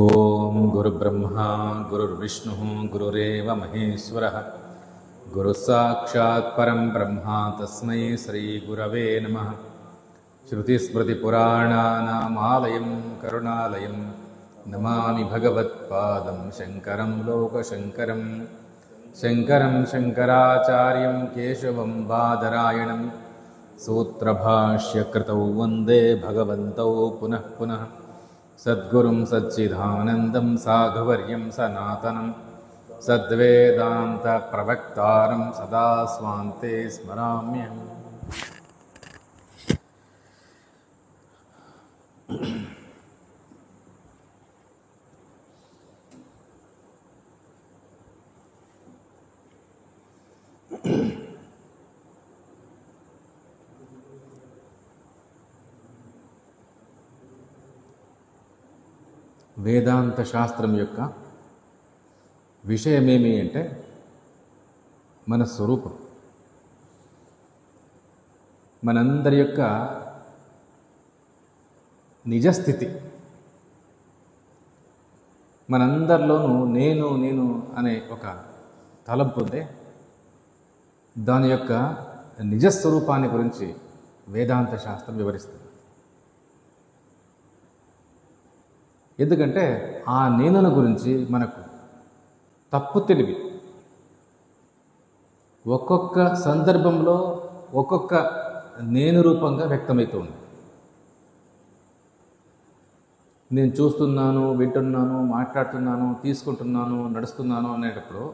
ఓం గురుబ్రహ్మ గురుర్విష్ణు గురురేవ మహేశ్వరః గురుసాక్షాత్ పరం బ్రహ్మ తస్మై శ్రీ గురవే నమః. శృతిస్మృతిపురాణానామాలయం కరుణాలయం నమామి భగవత్పాదం శంకరం లోకశంకరం. శంకరం శంకరాచార్యం కేశవం బాదరాయణం సూత్రభాష్యకృతౌ వందే భగవంతౌ పునః పునః. సద్గురుం సచ్చిదానందం సాధువర్యం సనాతనం సద్వేదాంత ప్రవక్తారం సదా స్వాంతే స్మరామ్యహం. వేదాంత శాస్త్రం యొక్క విషయమేమి అంటే మన స్వరూపం, మనందరి యొక్క నిజస్థితి. మనందరిలోనూ నేను నేను అనే ఒక తలంపు ఉంది. దాని యొక్క నిజస్వరూపాన్ని గురించి వేదాంత శాస్త్రం వివరిస్తుంది. ఎందుకంటే ఆ నేనుల గురించి మనకు తప్పు తెలివి ఒక్కొక్క సందర్భంలో ఒక్కొక్క నేను రూపంగా వ్యక్తమవుతుంది. నేను చూస్తున్నాను, వింటున్నాను, మాట్లాడుతున్నాను, తీసుకుంటున్నాను, నడుస్తున్నాను అనేటప్పుడు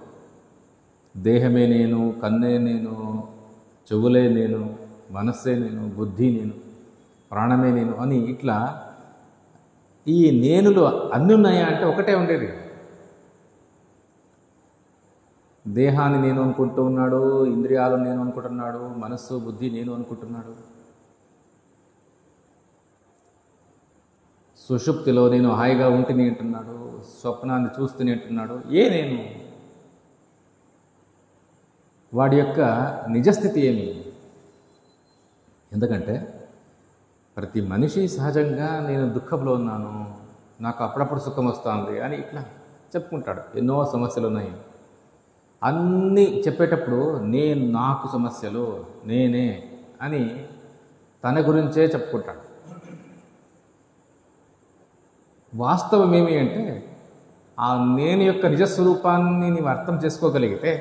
దేహమే నేను, కన్నే నేను, చెవులే నేను, మనస్సే నేను, బుద్ధి నేను, ప్రాణమే నేను అని ఇట్లా ఈ నేనులు అన్నీ ఉన్నాయా అంటే ఒకటే ఉండేది. దేహాన్ని నేను అనుకుంటూ ఉన్నాడు, ఇంద్రియాలు నేను అనుకుంటున్నాడు, మనస్సు బుద్ధి నేను అనుకుంటున్నాడు. సుషుప్తిలో నేను హాయిగా ఉంటిని అంటున్నాడు, స్వప్నాన్ని చూస్తూనే అంటున్నాడు. ఏ నేను? వాడి యొక్క నిజస్థితి ఏమి? ఎందుకంటే ప్రతి మనిషి సహజంగా నేను దుఃఖంలో ఉన్నాను, నాకు అప్పుడప్పుడు సుఖం వస్తుంది అని ఇట్లా చెప్పుకుంటాడు. ఎన్నో సమస్యలు ఉన్నాయి అన్నీ చెప్పేటప్పుడు నేను, నాకు సమస్యలు, నేనే అని తన గురించే చెప్పుకుంటాడు. వాస్తవం ఏమి అంటే ఆ నేను యొక్క నిజస్వరూపాన్ని నీవు అర్థం చేసుకోగలిగితే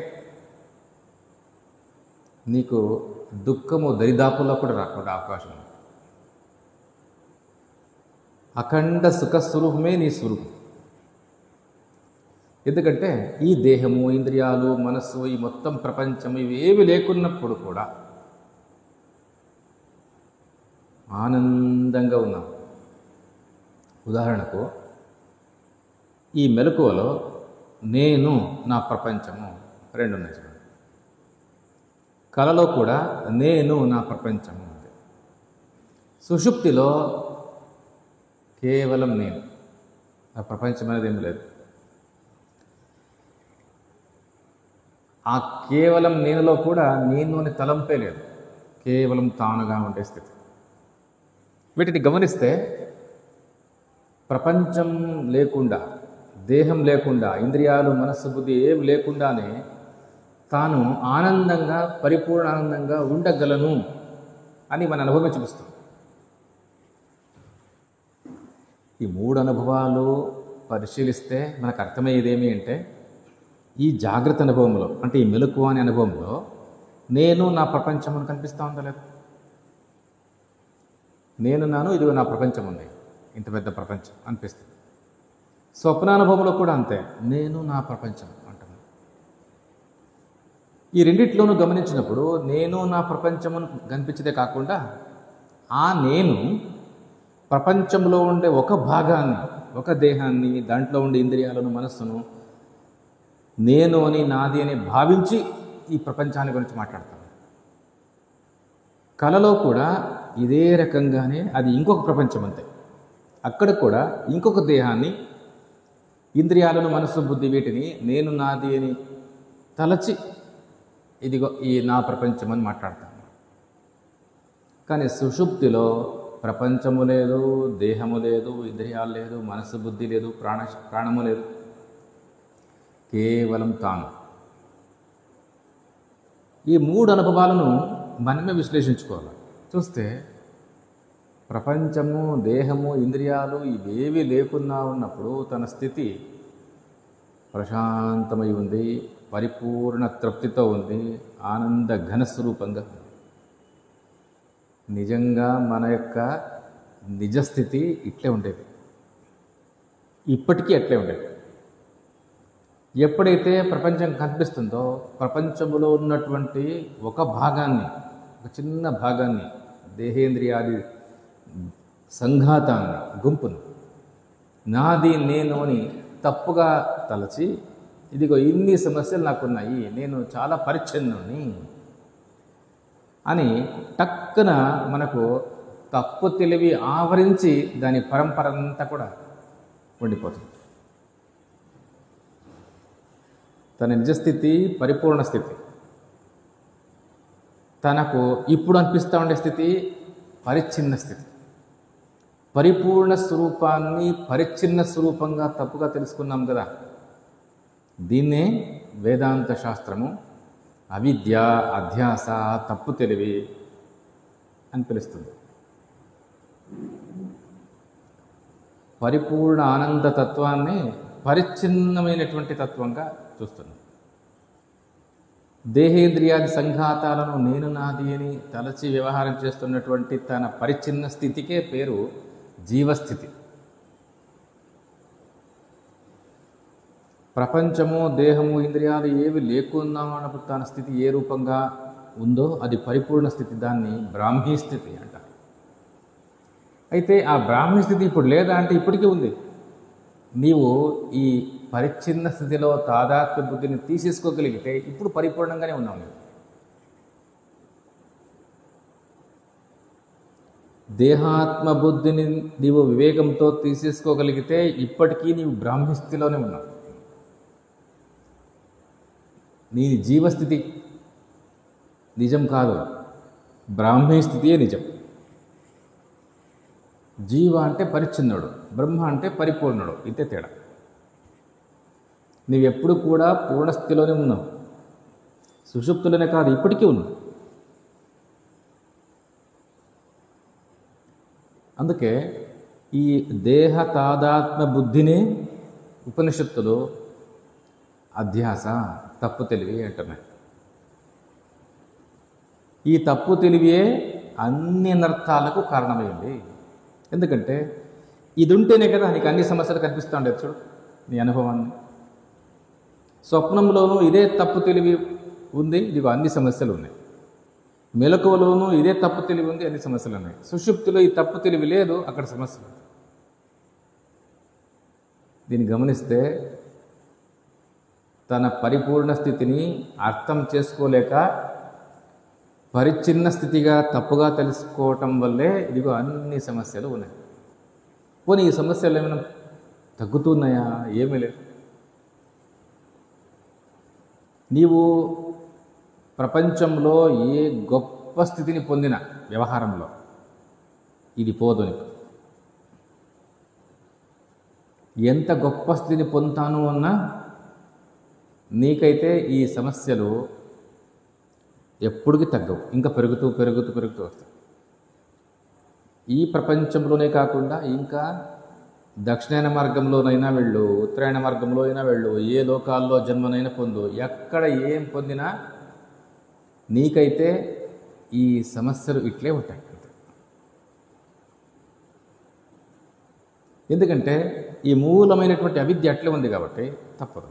నీకు దుఃఖము దరిదాపుల్లో కూడా రాకుండా అవకాశం ఉంది. అఖండ సుఖస్వరూపమే నీ స్వరూపం. ఎందుకంటే ఈ దేహము, ఇంద్రియాలు, మనస్సు, ఈ మొత్తం ప్రపంచం ఇవేవి లేకున్నప్పుడు కూడా ఆనందంగా ఉన్నాం. ఉదాహరణకు ఈ మెలకువలో నేను, నా ప్రపంచము రెండు ఉన్నాయి చూడండి. కలలో కూడా నేను, నా ప్రపంచము ఉంది. సుషుప్తిలో కేవలం నేను, ఆ ప్రపంచం అనేది ఏం లేదు. ఆ కేవలం నేనులో కూడా నేను అని తలంపే లేదు, కేవలం తానుగా ఉండే స్థితి. వీటిని గమనిస్తే ప్రపంచం లేకుండా, దేహం లేకుండా, ఇంద్రియాలు, మనస్సు, బుద్ధి ఏం లేకుండానే తాను ఆనందంగా, పరిపూర్ణ ఆనందంగా ఉండగలను అని మన అనుభవం చూపిస్తుంది. ఈ మూడు అనుభవాలు పరిశీలిస్తే మనకు అర్థమయ్యేదేమి అంటే ఈ జాగ్రత్త అనుభవంలో, అంటే ఈ మెలకువ అనే అనుభవంలో నేను, నా ప్రపంచం అని కనిపిస్తూ ఉందా లేదు? నేనున్నాను, ఇదిగో నా ప్రపంచం ఉంది, ఇంత పెద్ద ప్రపంచం అనిపిస్తుంది. స్వప్నానుభవంలో కూడా అంతే, నేను, నా ప్రపంచం అంటాను. ఈ రెండిట్లోనూ గమనించినప్పుడు నేను, నా ప్రపంచం కనిపించదే కాకుండా ఆ నేను ప్రపంచంలో ఉండే ఒక భాగాన్ని, ఒక దేహాన్ని, దాంట్లో ఉండే ఇంద్రియాలను, మనస్సును నేను అని, నాది అని భావించి ఈ ప్రపంచాన్ని గురించి మాట్లాడతాను. కళలో కూడా ఇదే రకంగానే అది ఇంకొక ప్రపంచం అంతే. అక్కడ కూడా ఇంకొక దేహాన్ని, ఇంద్రియాలను, మనస్సు, బుద్ధి వీటిని నేను, నాది అని తలచి ఇదిగో ఈ నా ప్రపంచం అని మాట్లాడతాను. కానీ సుషుప్తిలో ప్రపంచము లేదు, దేహము లేదు, ఇంద్రియాలు లేదు, మనసు బుద్ధి లేదు, ప్రాణము లేదు, కేవలం తాను. ఈ 3 అనుభవాలను మనమే విశ్లేషించుకోవాలి. చూస్తే ప్రపంచము, దేహము, ఇంద్రియాలు ఇవేవి లేకున్నా ఉన్నప్పుడు తన స్థితి ప్రశాంతమై ఉంది, పరిపూర్ణ తృప్తితో ఉంది, ఆనంద ఘనస్వరూపంగా ఉంది. నిజంగా మన యొక్క నిజస్థితి ఇట్లే ఉండేది, ఇప్పటికీ అట్లే ఉండేది. ఎప్పుడైతే ప్రపంచం కనిపిస్తుందో ప్రపంచంలో ఉన్నటువంటి ఒక భాగాన్ని, ఒక చిన్న భాగాన్ని, దేహేంద్రియాది సంఘాతాన్ని, గుంపును నాది నేను అని తప్పుగా తలచి, ఇదిగో ఇన్ని సమస్యలు నాకున్నాయి, నేను చాలా పరిచ్ఛిన్నుని అని టక్కున మనకు తప్పు తెలివి ఆవరించి దాని పరంపర అంతా కూడా ఉండిపోతుంది. తన నిజస్థితి పరిపూర్ణ స్థితి, తనకు ఇప్పుడు అనిపిస్తూ ఉండే స్థితి పరిచ్ఛిన్న స్థితి. పరిపూర్ణ స్వరూపాన్ని పరిచ్ఛిన్న స్వరూపంగా తప్పుగా తెలుసుకున్నాం కదా. దీన్నే వేదాంత శాస్త్రము అవిద్య, అధ్యాస, తప్పు తెలివి అని పిలుస్తుంది. పరిపూర్ణ ఆనంద తత్వాన్ని పరిచ్ఛిన్నమైనటువంటి తత్వంగా చూస్తున్నాం. దేహేంద్రియాది సంఘాతాలను నేను నాది అని తలచి వ్యవహారం చేస్తున్నటువంటి తన పరిచ్ఛిన్న స్థితికే పేరు జీవస్థితి. ప్రపంచము, దేహము, ఇంద్రియాలు ఏవి లేకున్నా అన్నప్పుడు తన స్థితి ఏ రూపంగా ఉందో అది పరిపూర్ణ స్థితి, దాన్ని బ్రాహ్మీ స్థితి అంటారు. అయితే ఆ బ్రాహ్మీ స్థితి ఇప్పుడు లేదా అంటే ఇప్పటికీ ఉంది. నీవు ఈ పరిచ్ఛిన్న స్థితిలో తాదాత్మ్య బుద్ధిని తీసేసుకోగలిగితే ఇప్పుడు పరిపూర్ణంగానే ఉన్నావు. నీవు దేహాత్మ బుద్ధిని నీవు వివేకంతో తీసేసుకోగలిగితే ఇప్పటికీ నీవు బ్రాహ్మీ స్థితిలోనే ఉన్నావు. నీ జీవస్థితి నిజం కాదు, బ్రాహ్మీ స్థితియే నిజం. జీవ అంటే పరిచ్ఛిన్నుడు, బ్రహ్మ అంటే పరిపూర్ణుడు, ఇంతే తేడా. నీవెప్పుడు కూడా పూర్ణస్థితిలోనే ఉన్నావు, సుషుప్తులోనే కాదు, ఇప్పటికీ ఉన్నావు. అందుకే ఈ దేహ తాదాత్మ్య బుద్ధిని ఉపనిషత్తులు అధ్యాస, తప్పు తెలివి అంటున్నాయి. ఈ తప్పు తెలివియే అన్ని అనర్థాలకు కారణమైంది. ఎందుకంటే ఇది ఉంటేనే కదా నీకు అన్ని సమస్యలు కనిపిస్తూ ఉండేది. చూడు నీ అనుభవాన్ని. స్వప్నంలోనూ ఇదే తప్పు తెలివి ఉంది, ఇదిగో అన్ని సమస్యలు ఉన్నాయి. మెలకువలోనూ ఇదే తప్పు తెలివి ఉంది, అన్ని సమస్యలు ఉన్నాయి. సుషుప్తిలో ఈ తప్పు తెలివి లేదు, అక్కడ సమస్యలు. దీన్ని గమనిస్తే తన పరిపూర్ణ స్థితిని అర్థం చేసుకోలేక పరిచ్ఛిన్న స్థితిగా తప్పుగా తెలుసుకోవటం వల్లే ఇదిగో అన్ని సమస్యలు ఉన్నాయి. పోనీ ఈ సమస్యలు ఏమైనా తగ్గుతున్నాయా? ఏమీ లేదు. నీవు ప్రపంచంలో ఏ గొప్ప స్థితిని పొందిన వ్యవహారంలో ఇది పోదు. నీకు ఎంత గొప్ప స్థితిని పొందుతాను అన్నా నీకైతే ఈ సమస్యలు ఎప్పటికీ తగ్గవు, ఇంకా పెరుగుతూ పెరుగుతూ పెరుగుతూ వస్తాయి. ఈ ప్రపంచంలోనే కాకుండా ఇంకా దక్షిణాయన మార్గంలోనైనా వెళ్ళు, ఉత్తరాయణ మార్గంలో అయినా వెళ్ళు, ఏ లోకాల్లో జన్మనైనా పొందు, ఎక్కడ ఏం పొందినా నీకైతే ఈ సమస్యలు ఇట్లే ఉంటాయి. ఎందుకంటే ఈ మూలమైనటువంటి అవిద్య అట్లే ఉంది కాబట్టి తప్పదు.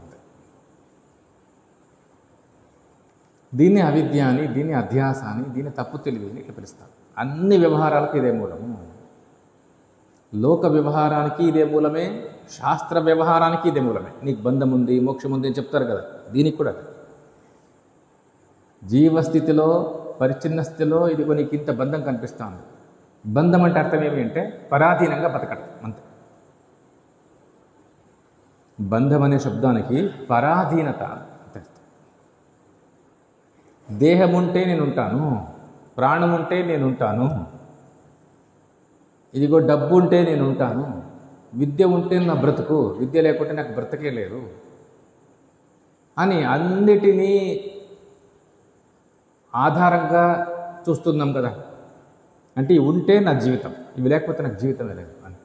దీన్ని అవిద్య అని, దీన్ని అధ్యాస అని, దీన్ని తప్పు తెలివి అని ఇట్లా పిలుస్తారు. అన్ని వ్యవహారాలకు ఇదే మూలము. లోక వ్యవహారానికి ఇదే మూలమే, శాస్త్ర వ్యవహారానికి ఇదే మూలమే. నీకు బంధం ఉంది, మోక్షం ఉంది అని చెప్తారు కదా, దీనికి కూడా జీవస్థితిలో పరిచ్ఛిన్న స్థితిలో ఇదిగో నీకు ఇంత బంధం కనిపిస్తుంది. బంధం అంటే అర్థం ఏమి అంటే పరాధీనంగా బతకడం అంతే. బంధం అనే శబ్దానికి పరాధీనత. దేహం ఉంటే నేను ఉంటాను, ప్రాణం ఉంటే నేను ఉంటాను, ఇదిగో డబ్బు ఉంటే నేను ఉంటాను, విద్య ఉంటే నా బ్రతుకు, విద్య లేకుంటే నాకు బ్రతకే లేదు అని అన్నిటినీ ఆధారంగా చూస్తున్నాం కదా. అంటే ఇవి ఉంటే నా జీవితం, ఇవి లేకపోతే నాకు జీవితమే లేదు అని.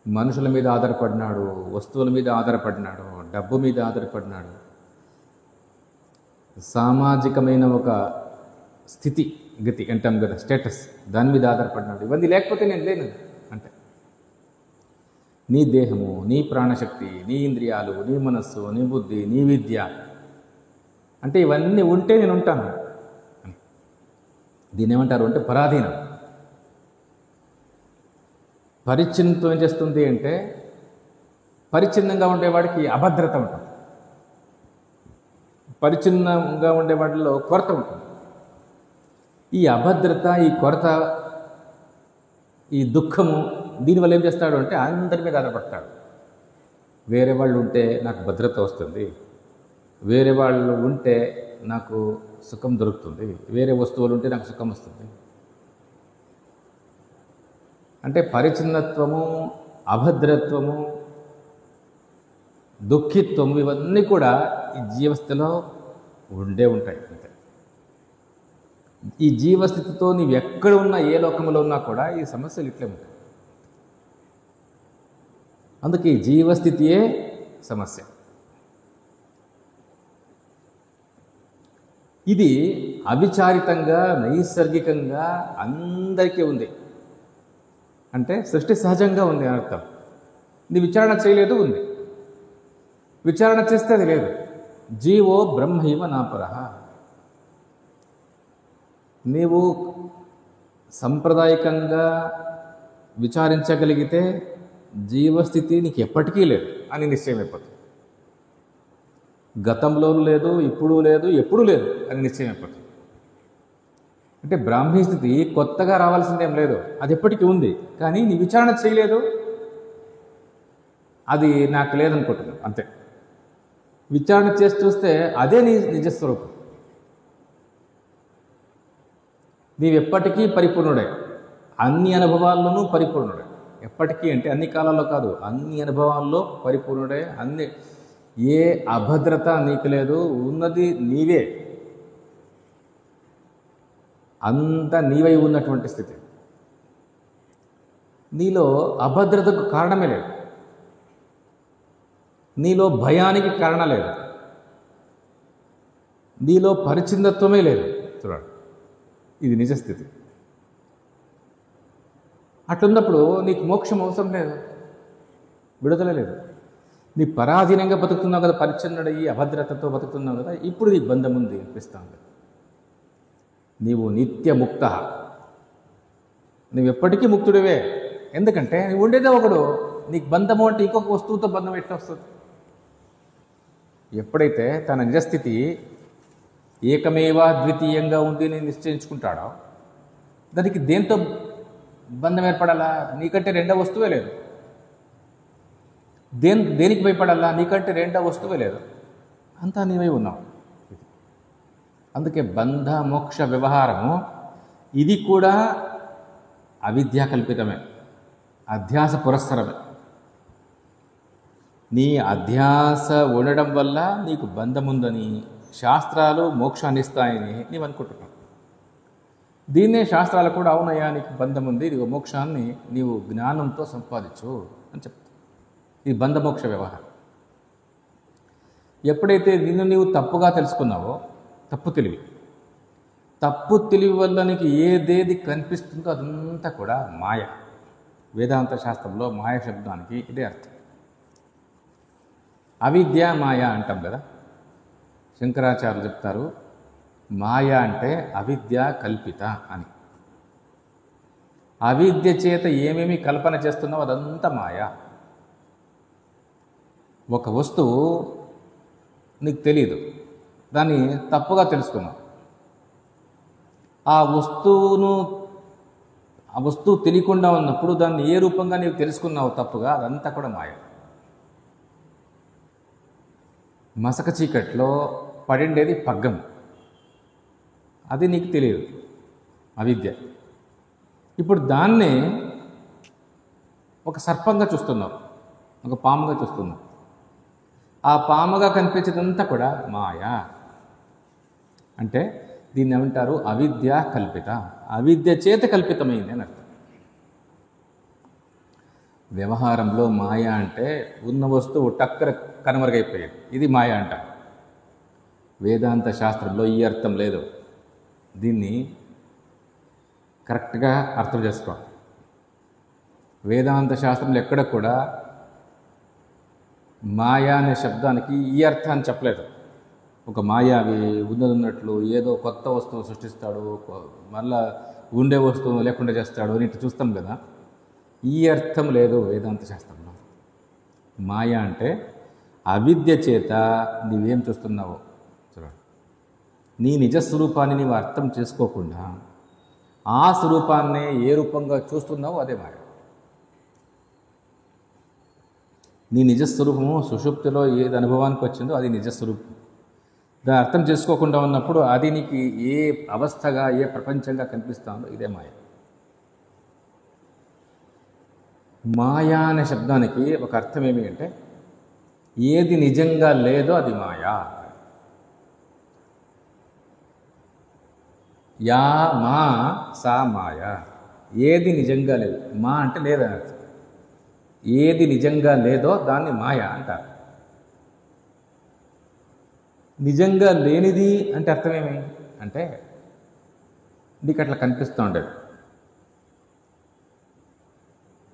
మనుషుల మీద ఆధారపడినాడు, వస్తువుల మీద ఆధారపడినాడు, డబ్బు మీద ఆధారపడినాడు, సామాజికమైన ఒక స్థితి గతి అంటాం కదా, స్టేటస్, దాని మీద ఆధారపడినాడు. ఇవన్నీ లేకపోతే నేను లేను అంటే నీ దేహము, నీ ప్రాణశక్తి, నీ ఇంద్రియాలు, నీ మనస్సు, నీ బుద్ధి, నీ విద్య, అంటే ఇవన్నీ ఉంటే నేను ఉంటాను. దీన్ని ఏమంటారు అంటే పరాధీనం. పరిచ్ఛిన్నత్వం ఏం చేస్తుంది అంటే పరిచ్ఛిన్నంగా ఉండేవాడికి అభద్రత ఉంటుంది, పరిచ్ఛిన్నంగా ఉండే వాటిలో కొరత ఉంటుంది. ఈ అభద్రత, ఈ కొరత, ఈ దుఃఖము, దీనివల్ల ఏం చేస్తాడు అంటే అందరి మీద ఆధారపడతాడు. వేరే వాళ్ళు ఉంటే నాకు భద్రత వస్తుంది, వేరే వాళ్ళు ఉంటే నాకు సుఖం దొరుకుతుంది, వేరే వస్తువులు ఉంటే నాకు సుఖం వస్తుంది. అంటే పరిచ్ఛిన్నత్వము, అభద్రత్వము, దుఃఖిత్వము, ఇవన్నీ కూడా ఈ జీవస్థితిలో ఉండే ఉంటాయి. అంతే. ఈ జీవస్థితితో నీవు ఎక్కడ ఉన్నా, ఏ లోకంలో ఉన్నా కూడా ఈ సమస్యలు ఇట్లే ఉంటాయి. అందుకే ఈ జీవస్థితియే సమస్య. ఇది అవిచారితంగా, నైసర్గికంగా అందరికీ ఉంది. అంటే సృష్టి సహజంగా ఉంది అని అర్థం. నీ విచారణ చేయలేదు, ఉంది. విచారణ చేస్తే అది లేదు. జీవో బ్రహ్మైవ నాపరః. నీవు సాంప్రదాయకంగా విచారించగలిగితే జీవస్థితి నీకు ఎప్పటికీ లేదు అని నిశ్చయం అయిపోతుంది. గతంలో లేదు, ఇప్పుడు లేదు, ఎప్పుడూ లేదు అని నిశ్చయం అయిపోతుంది. అంటే బ్రాహ్మీ స్థితి కొత్తగా రావాల్సిందేం లేదు, అది ఎప్పటికీ ఉంది. కానీ నీ విచారణ చేయలేదు, అది నాకు లేదనుకుంటున్నాను అంతే. విచారణ చేసి చూస్తే అదే నీ నిజస్వరూపం. నీవెప్పటికీ పరిపూర్ణుడే, అన్ని అనుభవాల్లోనూ పరిపూర్ణుడే. ఎప్పటికీ అంటే అన్ని కాలాల్లో కాదు, అన్ని అనుభవాల్లో పరిపూర్ణుడే. అన్ని, ఏ అభద్రత నీకు లేదు, ఉన్నది నీవే, అంత నీవై ఉన్నటువంటి స్థితి. నీలో అభద్రతకు కారణమే లేదు, నీలో భయానికి కారణం లేదు, నీలో పరిచ్ఛిన్నత్వమే లేదు. చూడండి, ఇది నిజస్థితి. అట్లున్నప్పుడు నీకు మోక్షం అవసరం లేదు, విడుదల లేదు. నీ పరాధీనంగా బతుకుతున్నావు కదా, పరిచ్ఛిన్నుడయ్యి అభద్రతతో బతుకుతున్నావు కదా, ఇప్పుడు నీకు బంధం ఉంది అనిపిస్తాను. నీవు నిత్య ముక్త, నువ్వు ఎప్పటికీ ముక్తుడివే. ఎందుకంటే నువ్వు ఉండేదే ఒకడు, నీకు బంధము అంటే ఇంకొక వస్తువుతో బంధం ఎట్లా వస్తుంది? ఎప్పుడైతే తన నిజస్థితి ఏకమేవా ద్వితీయంగా ఉంది అని నిశ్చయించుకుంటాడో, దానికి దేంతో బంధం ఏర్పడాలా? నీకంటే రెండో వస్తువే లేదు. దేనికి భయపడాలా? నీకంటే రెండో వస్తువే లేదు, అంతా నీవై ఉన్నావు. అందుకే బంధ మోక్ష వ్యవహారము ఇది కూడా అవిద్యా కల్పితమే, అధ్యాస పురస్సరమే. నీ అధ్యాస ఉండడం వల్ల నీకు బంధం ఉందని, శాస్త్రాలు మోక్షాన్ని ఇస్తాయని నీవు అనుకుంటున్నావు. దీన్నే శాస్త్రాలు కూడా అవునయ్యా నీకు బంధం ఉంది, ఇదిగో మోక్షాన్ని నీవు జ్ఞానంతో సంపాదించు అని చెప్తావు. ఇది బంధమోక్ష వ్యవహారం. ఎప్పుడైతే నిన్ను నీవు తప్పుగా తెలుసుకున్నావో, తప్పు తెలివి వల్ల నీకు ఏదేది కనిపిస్తుందో అదంతా కూడా మాయ. వేదాంత శాస్త్రంలో మాయ శబ్దానికి ఇదే అర్థం. అవిద్య మాయ అంటాం కదా. శంకరాచార్యులు చెప్తారు, మాయ అంటే అవిద్య కల్పిత అని. అవిద్య చేత ఏమేమి కల్పన చేస్తున్నావు అదంతా మాయ. ఒక వస్తువు నీకు తెలియదు, దాన్ని తప్పుగా తెలుసుకున్నావు. ఆ వస్తువు తెలియకుండా ఉన్నప్పుడు దాన్ని ఏ రూపంగా నీవు తెలుసుకున్నావు తప్పుగా, అదంతా కూడా మాయ. మసక చీకట్లో పడిండేది పగ్గం, అది నీకు తెలియదు, అవిద్య. ఇప్పుడు దాన్నే ఒక సర్పంగా చూస్తున్నారు, ఒక పాముగా చూస్తున్నారు. ఆ పాముగా కనిపించేదంతా కూడా మాయా. అంటే దీన్ని ఏమంటారు? అవిద్య కల్పిత. అవిద్య చేత కల్పితమైంది అని అర్థం. వ్యవహారంలో మాయ అంటే ఉన్న వస్తువు టక్కర కనుమరుగైపోయేది, ఇది మాయ అంట. వేదాంత శాస్త్రంలో ఈ అర్థం లేదు. దీన్ని కరెక్ట్గా అర్థం చేసుకోవాలి. వేదాంత శాస్త్రంలో ఎక్కడ కూడా మాయా అనే శబ్దానికి ఈ అర్థాన్ని చెప్పలేదు. ఒక మాయావి ఉన్నట్లు ఏదో కొత్త వస్తువు సృష్టిస్తాడు, మళ్ళా ఉండే వస్తువు లేకుండా చేస్తాడు అని ఇట్లా చూస్తాం కదా. ఈ అర్థం లేదు వేదాంత శాస్త్రంలో. మాయ అంటే అవిద్య చేత నీవేం చూస్తున్నావో చూడండి, నీ నిజస్వరూపాన్ని నీవు అర్థం చేసుకోకుండా ఆ స్వరూపాన్నే ఏ రూపంగా చూస్తున్నావో అదే మాయ. నీ నిజస్వరూపము సుషుప్తిలో ఏది అనుభవానికి వచ్చిందో అది నిజస్వరూపం. దాన్ని అర్థం చేసుకోకుండా ఉన్నప్పుడు అది నీకు ఏ అవస్థగా, ఏ ప్రపంచంగా కనిపిస్తుందో ఇదే మాయ. మాయా అనే శబ్దానికి ఒక అర్థం ఏమి అంటే ఏది నిజంగా లేదో అది మాయా. యా మా సా మాయ. ఏది నిజంగా లేదు, మా అంటే లేదని అర్థం. ఏది నిజంగా లేదో దాన్ని మాయ అంటారు. నిజంగా లేనిది అంటే అర్థమేమి అంటే నీకు అట్లా కనిపిస్తూ ఉండేది.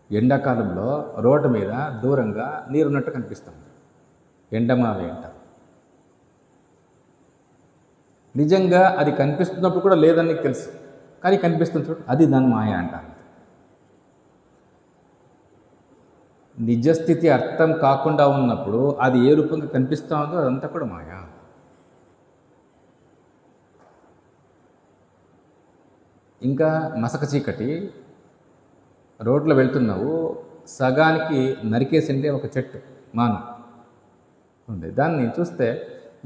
ఎండాకాలంలో రోడ్డు మీద దూరంగా నీరున్నట్టు కనిపిస్తుంది, ఎండమావి అంటారు. నిజంగా అది కనిపిస్తున్నప్పుడు కూడా లేదని నీకు తెలుసు, కానీ కనిపిస్తుంది చూడు, అది దాని మాయ అంటారు. నిజస్థితి అర్థం కాకుండా ఉన్నప్పుడు అది ఏ రూపంగా కనిపిస్తూ ఉందో అదంతా కూడా మాయ. ఇంకా మసక చీకటి, రోడ్లో వెళ్తున్నావు, సగానికి నరికేసిండే ఒక చెట్టు మానం ఉంది. దాన్ని చూస్తే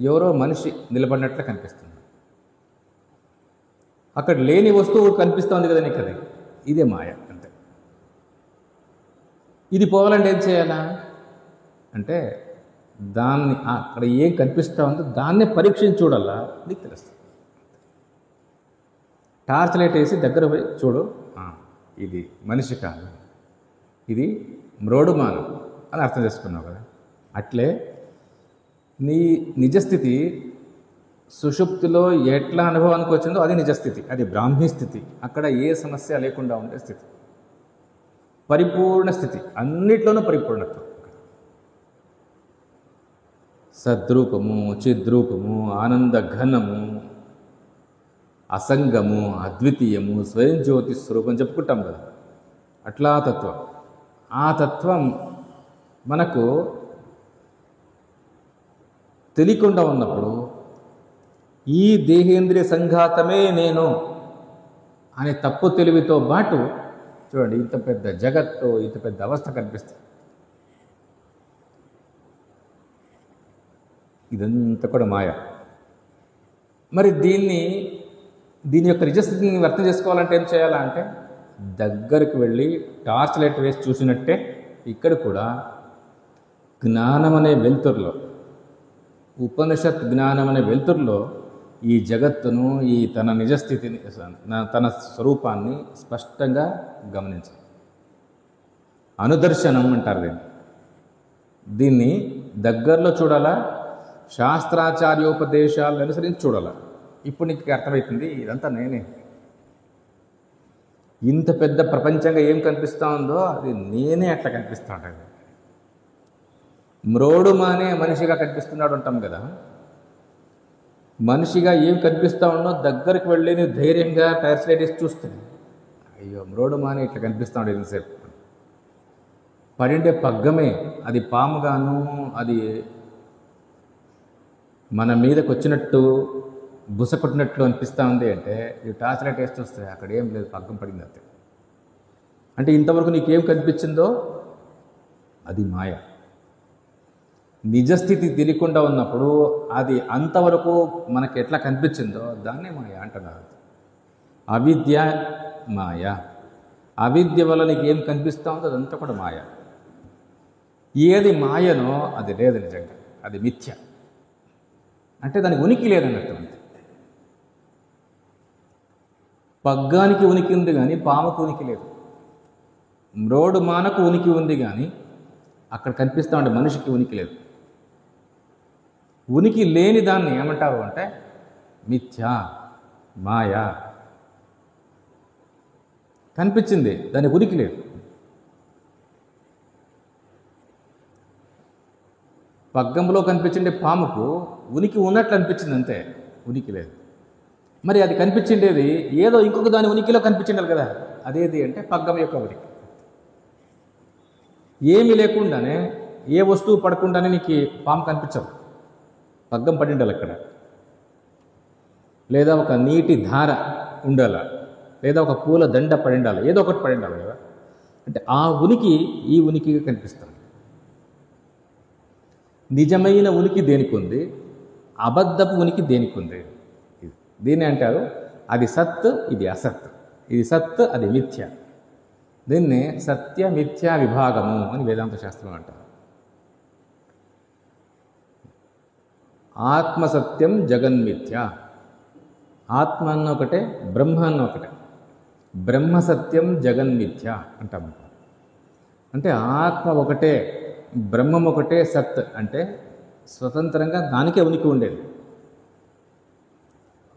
ఎవరో మనిషి నిలబడినట్లు కనిపిస్తుంది. అక్కడ లేని వస్తువు కనిపిస్తుంది కదా నీకు, అది ఇదే మాయ అంతే. ఇది పోవాలంటే ఏం చేయాలా అంటే దాన్ని అక్కడ ఏం కనిపిస్తూ ఉందో దాన్నే పరీక్షించి చూడాలా, నీకు తెలుస్తుంది. టార్చ్ లైట్ వేసి దగ్గర పోయి చూడు, ఇది మనిషి కాదు, ఇది మ్రోడుమానం అని అర్థం చేసుకున్నావు కదా. అట్లే నీ నిజస్థితి సుషుప్తిలో ఎట్లా అనుభవానికి వచ్చిందో అది నిజస్థితి, అది బ్రాహ్మీ స్థితి. అక్కడ ఏ సమస్య లేకుండా ఉండే స్థితి, పరిపూర్ణ స్థితి, అన్నిట్లోనూ పరిపూర్ణత్వం. సద్రూపము, చిద్రూపము, ఆనంద ఘనము, అసంగము, అద్వితీయము, స్వయం జ్యోతి స్వరూపం చెప్పుకుంటాం కదా. అట్లా తత్వం. ఆ తత్వం మనకు తెలియకుండా ఉన్నప్పుడు ఈ దేహేంద్రియ సంఘాతమే నేను అనే తప్పు తెలివితో పాటు చూడండి, ఇంత పెద్ద జగత్తు, ఇంత పెద్ద అవస్థ కనిపిస్తుంది. ఇదంతా కూడా మాయ. మరి దీని యొక్క నిజస్థితిని అర్థం చేసుకోవాలంటే ఏం చేయాలా అంటే దగ్గరికి వెళ్ళి టార్చ్ లైట్ వేసి చూసినట్టే ఇక్కడ కూడా జ్ఞానం అనే వెలుతురులో, ఉపనిషత్ జ్ఞానం అనే వెలుతురులో ఈ జగత్తును, ఈ తన నిజస్థితిని, తన స్వరూపాన్ని స్పష్టంగా గమనించాలి. అనుదర్శనం అంటారు దీన్ని దగ్గరలో చూడాలా, శాస్త్రాచార్యోపదేశాలను అనుసరించి చూడాలా. ఇప్పుడు నీకు అర్థమవుతుంది ఇదంతా నేనే. ఇంత పెద్ద ప్రపంచంగా ఏం కనిపిస్తూ ఉందో అది నేనే అట్లా కనిపిస్తూ ఉంటాను. మ్రోడుమానే మనిషిగా కనిపిస్తున్నాడు అంటాం కదా. మనిషిగా ఏం కనిపిస్తూ ఉండో దగ్గరికి వెళ్ళి నువ్వు ధైర్యంగా టార్చ్ చూస్తే అయ్యో మ్రోడుమానే ఇట్లా కనిపిస్తున్నాడు ఎంతసేపు. పడిండే పగ్గమే అది పాముగాను, అది మన మీదకి వచ్చినట్టు బుస కొట్టినట్లు అనిపిస్తూ ఉంది అంటే ఈ టార్చ్ లైట్ వేసి చూస్తే అక్కడ ఏం లేదు, పగ్గం పడింది అంతే. అంటే ఇంతవరకు నీకేం కనిపించిందో అది మాయ. నిజస్థితి తెలియకుండా ఉన్నప్పుడు అది అంతవరకు మనకి ఎట్లా కనిపించిందో దాన్నే మాయ అంటున్నారు. అవిద్య మాయ. అవిద్య వల్ల నీకు ఏం కనిపిస్తూ ఉందో అదంతా కూడా మాయ. ఏది మాయనో అది లేదు నిజంగా, అది మిథ్య. అంటే దానికి ఉనికి లేదన్నట్టు. పగ్గానికి ఉనికి ఉంది కానీ పాముకు ఉనికి లేదు. మ్రోడు మానకు ఉనికి ఉంది కానీ అక్కడ కనిపిస్తూ ఉండే మనిషికి ఉనికి లేదు. ఉనికి లేని దాన్ని ఏమంటారు అంటే మిథ్య, మాయ. కనిపించింది, దానికి ఉనికి లేదు. పగ్గంలో కనిపించిండే పాముకు ఉనికి ఉన్నట్లు అనిపించింది అంతే, ఉనికి లేదు. మరి అది కనిపించిండేది ఏదో ఇంకొక దాని ఉనికిలో కనిపించిండాలి కదా, అదేది అంటే పగ్గం యొక్క ఉనికి. ఏమీ లేకుండానే, ఏ వస్తువు పడకుండానే నీకు పాము కనిపించవు, పగ్గం పడిండాలి అక్కడ. లేదా ఒక నీటి ధార ఉండాల, లేదా ఒక పూల దండ పడిండాలి, ఏదో ఒకటి పడిండాలి కదా. అంటే ఆ ఉనికి ఈ ఉనికిగా కనిపిస్తుంది. నిజమైన ఉనికి దేనికి ఉంది, అబద్ధపు ఉనికి దేనికి ఉంది. దీన్ని అంటారు అది సత్, ఇది అసత్. ఇది సత్, అది మిథ్య. దీన్ని సత్య మిథ్యా విభాగము అని వేదాంత శాస్త్రం అంటారు. ఆత్మసత్యం జగన్మిథ్య. ఆత్మ అన్న ఒకటే, బ్రహ్మ అన్న ఒకటే. బ్రహ్మసత్యం జగన్మిథ్య అంటాం. అంటే ఆత్మ ఒకటే, బ్రహ్మం ఒకటే, సత్ అంటే స్వతంత్రంగా దానికే ఉనికి ఉండేది.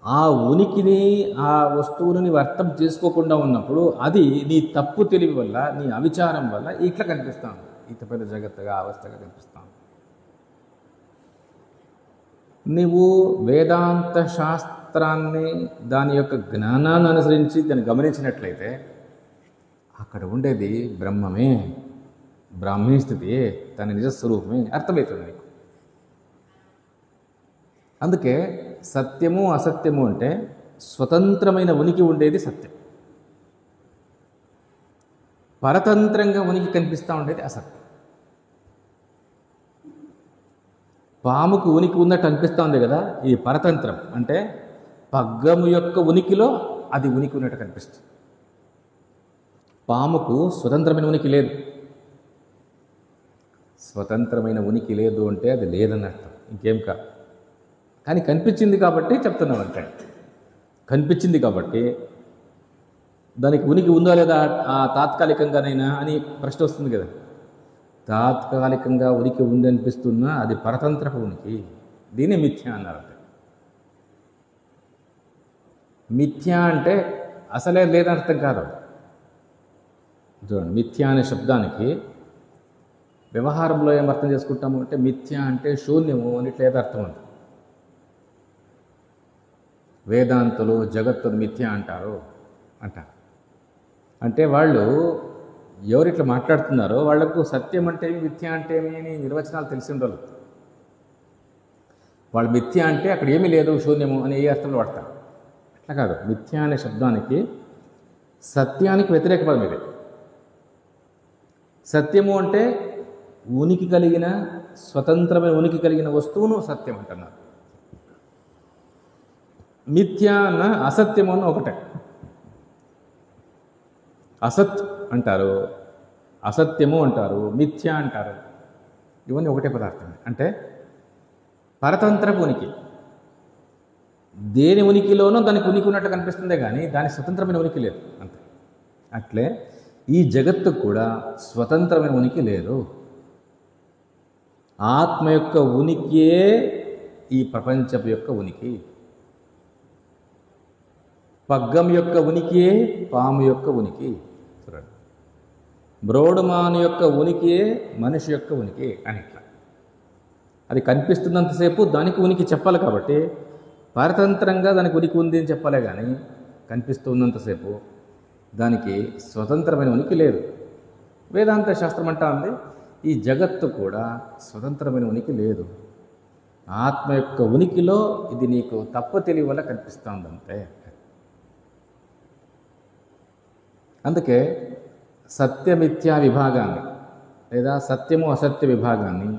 ఆ ఉనికిని, ఆ వస్తువుని నీవు అర్థం చేసుకోకుండా ఉన్నప్పుడు అది నీ తప్పు తెలివి వల్ల, నీ అవిచారం వల్ల ఇట్లా కనిపిస్తాను, ఇంత పెద్ద జగత్తుగా అవస్థగా కనిపిస్తాను. నీవు వేదాంత శాస్త్రాన్ని, దాని యొక్క జ్ఞానాన్ని అనుసరించి దాన్ని గమనించినట్లయితే అక్కడ ఉండేది బ్రహ్మమే, బ్రాహ్మీ స్థితియే, తన నిజస్వరూపమే అర్థమవుతుంది నీకు. అందుకే సత్యము అసత్యము అంటే స్వతంత్రమైన ఉనికి ఉండేది సత్యం, పరతంత్రంగా ఉనికి కనిపిస్తూ ఉండేది అసత్యం. పాముకు ఉనికి ఉన్నట్టు అనిపిస్తూ ఉంది కదా, ఈ పరతంత్రం అంటే పగ్గము యొక్క ఉనికిలో అది ఉనికి ఉన్నట్టు కనిపిస్తుంది. పాముకు స్వతంత్రమైన ఉనికి లేదు. స్వతంత్రమైన ఉనికి లేదు అంటే అది లేదన్నర్థం, ఇంకేం కాదు. కానీ కనిపించింది కాబట్టి చెప్తున్నాం అంటే, కనిపించింది కాబట్టి దానికి ఉనికి ఉందా లేదా తాత్కాలికంగానైనా అని ప్రశ్న వస్తుంది కదా. తాత్కాలికంగా ఉనికి ఉంది అనిపిస్తున్నా అది పరతంత్రపు ఉనికి, దీన్ని మిథ్య అన్నారు. మిథ్య అంటే అసలే లేదర్థం కాదు. చూడండి, మిథ్య అనే శబ్దానికి వ్యవహారంలో ఏం అర్థం చేసుకుంటాము అంటే మిథ్య అంటే శూన్యము అని ఇట్లా ఏదో అర్థం ఉంది. వేదాంతులు జగత్తును మిథ్య అంటారు అంటారు. అంటే వాళ్ళు ఎవరిట్లా మాట్లాడుతున్నారో వాళ్లకు సత్యం అంటే ఏమి, మిథ్య అంటే ఏమి అని నిర్వచనాలు తెలిసి ఉండదు. వాళ్ళు మిథ్య అంటే అక్కడ ఏమీ లేదు, శూన్యము అని ఏ అర్థంలో వాడతారు. అట్లా కాదు. మిథ్య అనే శబ్దానికి సత్యానికి వ్యతిరేక పదం ఇది. సత్యము అంటే ఉనికి కలిగిన, స్వతంత్రమైన ఉనికి కలిగిన వస్తువును సత్యం అంటున్నారు. మిథ్య అన్న అసత్యము అన్న ఒకటే. అసత్ అంటారు, అసత్యము అంటారు, మిథ్య అంటారు. ఇవన్నీ ఒకటే పదార్థం. అంటే పరతంత్రపు ఉనికి, దేని ఉనికిలోనో దానికి ఉనికి ఉన్నట్టు కనిపిస్తుందే కానీ దానికి స్వతంత్రమైన ఉనికి లేదు అంతే. అట్లే ఈ జగత్తు కూడా స్వతంత్రమైన ఉనికి లేదు. ఆత్మ యొక్క ఉనికియే ఈ ప్రపంచపు యొక్క ఉనికి. పగ్గం యొక్క ఉనికియే పాము యొక్క ఉనికి. చూడండి, బ్రోడుమాను యొక్క ఉనికియే మనిషి యొక్క ఉనికి అని. ఇట్లా అది కనిపిస్తున్నంతసేపు దానికి ఉనికి చెప్పాలి కాబట్టి పరతంత్రంగా దానికి ఉనికి ఉంది అని చెప్పాలే కానీ కనిపిస్తున్నంతసేపు దానికి స్వతంత్రమైన ఉనికి లేదు. వేదాంత శాస్త్రం అంటా ఉంది ఈ జగత్తు కూడా స్వతంత్రమైన ఉనికి లేదు. ఆత్మ యొక్క ఉనికిలో ఇది నీకు తప్పు తెలివి వల్ల కనిపిస్తుందంతే. అందుకే సత్యమిథ్యా విభాగాన్ని లేదా సత్యము అసత్య విభాగాన్ని,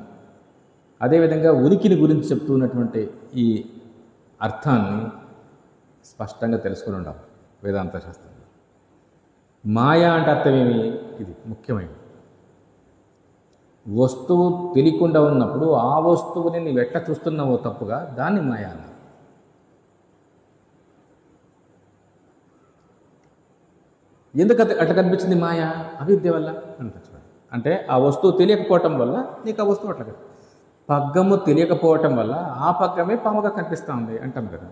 అదేవిధంగా ఉనికిని గురించి చెప్తున్నటువంటి ఈ అర్థాన్ని స్పష్టంగా తెలుసుకుని ఉండాలి వేదాంత శాస్త్రం. మాయా అంటే అర్థమేమి? ఇది ముఖ్యమైనది. వస్తువు తెలియకుండా ఉన్నప్పుడు ఆ వస్తువుని నువ్వు ఎట్లా చూస్తున్నావో తప్పుగా, దాన్ని మాయా అన్నారు. ఎందుకు అట్లా కనిపించింది మాయ? అవిద్య వల్ల కనిపించడం. అంటే ఆ వస్తువు తెలియకపోవటం వల్ల నీకు ఆ వస్తువు అట్లా పగ్గము తెలియకపోవటం వల్ల ఆ పగ్గమే పాముగా కనిపిస్తూ ఉంది అంటాం కదా.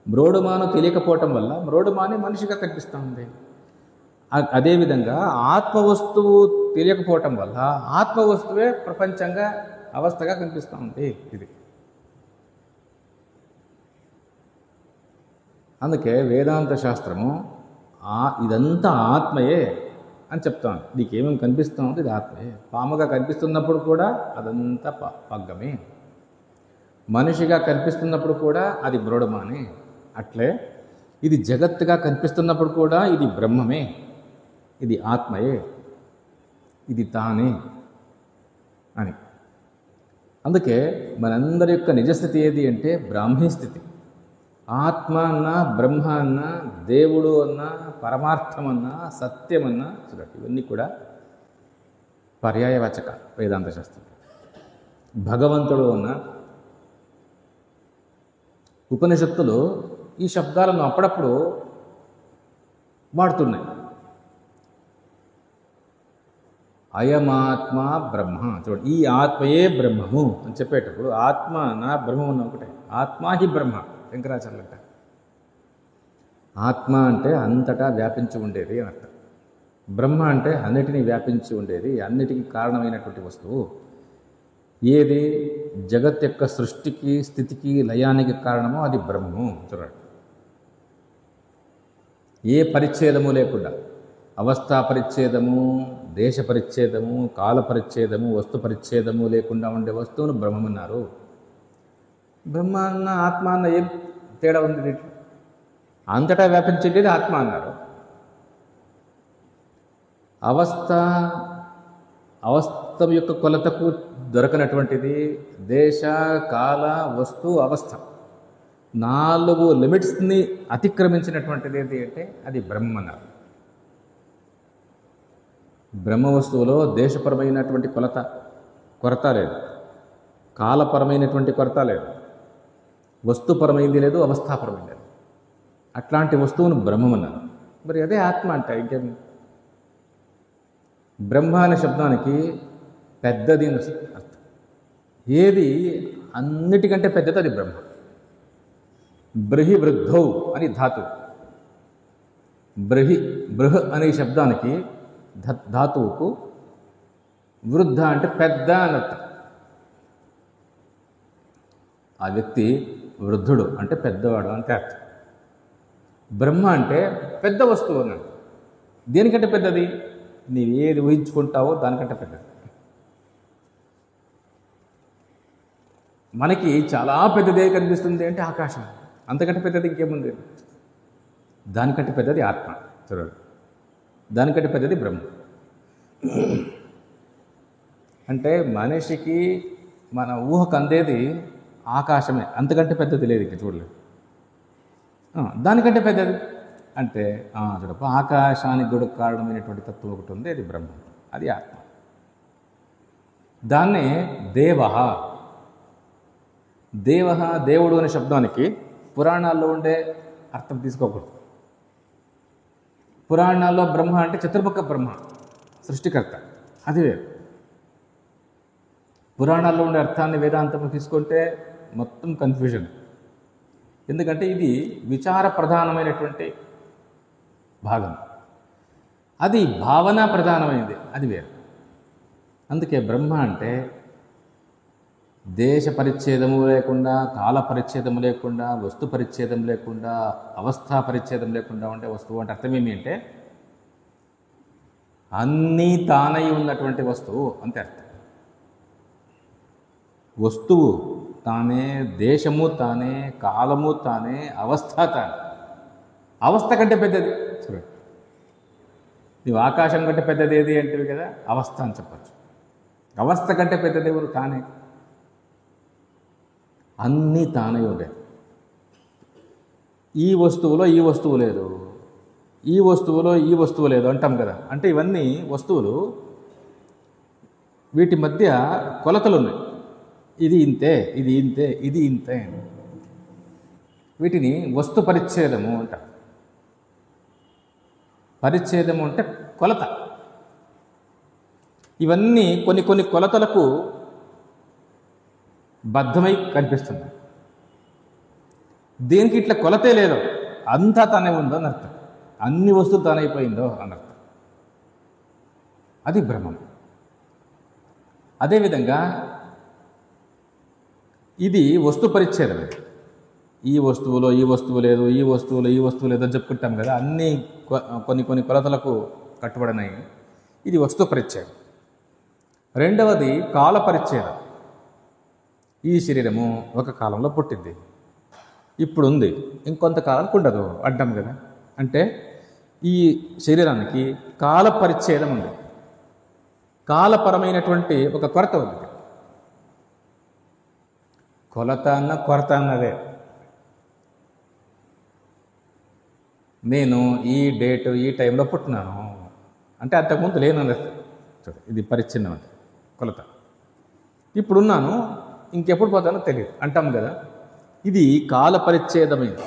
మ్రోడుమాను తెలియకపోవటం వల్ల మ్రోడుమానే మనిషిగా కనిపిస్తూ ఉంది. అదేవిధంగా ఆత్మ వస్తువు తెలియకపోవటం వల్ల ఆత్మ వస్తువే ప్రపంచంగా అవస్థగా కనిపిస్తూ ఉంది. ఇది అందుకే వేదాంత శాస్త్రము ఇదంతా ఆత్మయే అని చెప్తాను. నీకేమేమి కనిపిస్తూ ఉంది ఇది ఆత్మయే. పాముగా కనిపిస్తున్నప్పుడు కూడా అదంతా పగ్గమే. మనిషిగా కనిపిస్తున్నప్పుడు కూడా అది మ్రోడమానే. అట్లే ఇది జగత్తుగా కనిపిస్తున్నప్పుడు కూడా ఇది బ్రహ్మమే, ఇది ఆత్మయే, ఇది తానే అని. అందుకే మనందరి యొక్క నిజస్థితి ఏది అంటే బ్రాహ్మీ స్థితి. ఆత్మ అన్నా, బ్రహ్మ అన్నా, దేవుడు అన్నా, పరమార్థం అన్నా, సత్యం అన్నా చూడండి, ఇవన్నీ కూడా పర్యాయవాచక వేదాంత శాస్త్రం. భగవంతుడు అన్నా, ఉపనిషత్తులు ఈ శబ్దాలను అప్పుడప్పుడు వాడుతున్నాయి. అయమాత్మ బ్రహ్మ. చూడండి, ఈ ఆత్మయే బ్రహ్మము అని చెప్పేటప్పుడు ఆత్మ నా బ్రహ్మం ఉన్న ఒకటే. ఆత్మ హి బ్రహ్మ. శంకరాచార్యులు అంటారు ఆత్మ అంటే అంతటా వ్యాపించి ఉండేది అని అర్థం. బ్రహ్మ అంటే అన్నిటినీ వ్యాపించి ఉండేది, అన్నిటికీ కారణమైనటువంటి వస్తువు. ఏది జగత్ యొక్క సృష్టికి, స్థితికి, లయానికి కారణమో అది బ్రహ్మము. చూడండి, ఏ పరిచ్ఛేదము లేకుండా, అవస్థా పరిచ్ఛేదము, దేశ పరిచ్ఛేదము, కాల పరిచ్ఛేదము, వస్తు పరిచ్ఛేదము లేకుండా ఉండే వస్తువును బ్రహ్మమన్నారు. బ్రహ్మ అన్న ఆత్మ అన్న ఏం తేడా ఉంది దీంట్లో? అంతటా వ్యాపించేది ఆత్మ అన్నారు. అవస్థ యొక్క కొలతకు దొరకనటువంటిది దేశ, కాల, వస్తు, అవస్థ 4 లిమిట్స్ని అతిక్రమించినటువంటిది ఏంటి అంటే అది బ్రహ్మ అన్నారు. బ్రహ్మ వస్తువులో దేశపరమైనటువంటి కొరత లేదు, కాలపరమైనటువంటి కొరత లేదు, వస్తుపరమైంది లేదు, అవస్థాపరమైంది లేదు. అట్లాంటి వస్తువును బ్రహ్మమన్నారు. మరి అదే ఆత్మ అంటే ఇంకేం? బ్రహ్మ అనే శబ్దానికి పెద్దది అర్థం. ఏది అన్నిటికంటే పెద్దది అది బ్రహ్మ. బ్రహి వృద్ధౌ అని ధాతువు. బృహ్ అనే శబ్దానికి ధాతువుకు వృద్ధ అంటే పెద్ద అని అర్థం. ఆ వ్యక్తి వృద్ధుడు అంటే పెద్దవాడు అంటే అర్థం. బ్రహ్మ అంటే పెద్ద వస్తువు అన్నాడు. దేనికంటే పెద్దది? నీవు ఏది ఊహించుకుంటావో దానికంటే పెద్దది. మనకి చాలా పెద్దదే కనిపిస్తుంది అంటే ఆకాశం. అంతకంటే పెద్దది ఇంకేముంది? దానికంటే పెద్దది ఆత్మ. చూడండి, దానికంటే పెద్దది బ్రహ్మ. అంటే మనిషికి మన ఊహకు అందేది ఆకాశమే, అంతకంటే పెద్దది లేదు. ఇంక చూడలేదు. దానికంటే పెద్దది అంటే చూడప్ప ఆకాశానికి కూడా కారణమైనటువంటి తత్వం ఒకటి ఉంది, అది బ్రహ్మ, అది ఆత్మ. దాన్నే దేవుడు అనే శబ్దానికి పురాణాల్లో ఉండే అర్థం తీసుకోకూడదు. పురాణాల్లో బ్రహ్మ అంటే చతుర్ముఖ బ్రహ్మ, సృష్టికర్త, అది వేరు. పురాణాల్లో ఉండే అర్థాన్ని వేదాంతం తీసుకుంటే మొత్తం కన్ఫ్యూజన్. ఎందుకంటే ఇది విచార ప్రధానమైనటువంటి భాగం, అది భావన ప్రధానమైనది, అది వేరు. అందుకే బ్రహ్మ అంటే దేశ పరిచ్ఛేదము లేకుండా, కాల పరిచ్ఛేదము లేకుండా, వస్తు పరిచ్ఛేదం లేకుండా, అవస్థా పరిచ్ఛేదం లేకుండా ఉండే వస్తువు అంటే అర్థమేమి అంటే అన్నీ తానై ఉన్నటువంటి వస్తువు అంతే అర్థం. వస్తువు తానే, దేశము తానే, కాలము తానే, అవస్థ తానే. అవస్థ కంటే పెద్దది. చూడండి, నీవు ఆకాశం కంటే పెద్దది ఏది అంటివి కదా, అవస్థ అని చెప్పచ్చు. అవస్థ కంటే పెద్దది ఎవరు? తానే. అన్నీ తానే ఉండే. ఈ వస్తువులో ఈ వస్తువు లేదు, ఈ వస్తువులో ఈ వస్తువు లేదు అంటాం కదా. అంటే ఇవన్నీ వస్తువులు, వీటి మధ్య కొలతలు ఉన్నాయి. ఇది ఇంతే, ఇది ఇంతే, ఇది ఇంతే. వీటిని వస్తు పరిచ్ఛేదము అంటారు. పరిచ్ఛేదము అంటే కొలత. ఇవన్నీ కొన్ని కొన్ని కొలతలకు బద్ధమై కనిపిస్తుంది. దేనికి ఇట్లా కొలతే లేదో అంతా తానే ఉందో అని అర్థం. అన్ని వస్తువులు తానైపోయిందో అని అర్థం. అది బ్రహ్మం. అదేవిధంగా ఇది వస్తు పరిచ్ఛేదమే. ఈ వస్తువులో ఈ వస్తువు లేదు, ఈ వస్తువులో ఈ వస్తువు లేదు అని చెప్పుకుంటాం కదా. అన్నీ కొన్ని కొన్ని కొలతలకు కట్టుబడినాయి. ఇది వస్తు పరిచ్ఛేదం. రెండవది కాల పరిచ్ఛేదం. ఈ శరీరము ఒక కాలంలో పుట్టింది, ఇప్పుడు ఉంది, ఇంకొంతకాలానికి ఉండదు అంటాం కదా. అంటే ఈ శరీరానికి కాల పరిచ్ఛేదం ఉంది. కాలపరమైనటువంటి ఒక కొరత ఉంది. కొలత అన్న కొరత అన్నదే. నేను ఈ డేటు ఈ టైంలో పుట్టినాను అంటే అంతకుముందు లేనని ఇది పరిచ్ఛిన్నం అంటే కొలత. ఇప్పుడున్నాను, ఇంకెప్పుడు పోతానో తెలియదు అంటాం కదా. ఇది కాల పరిచ్ఛేదమైన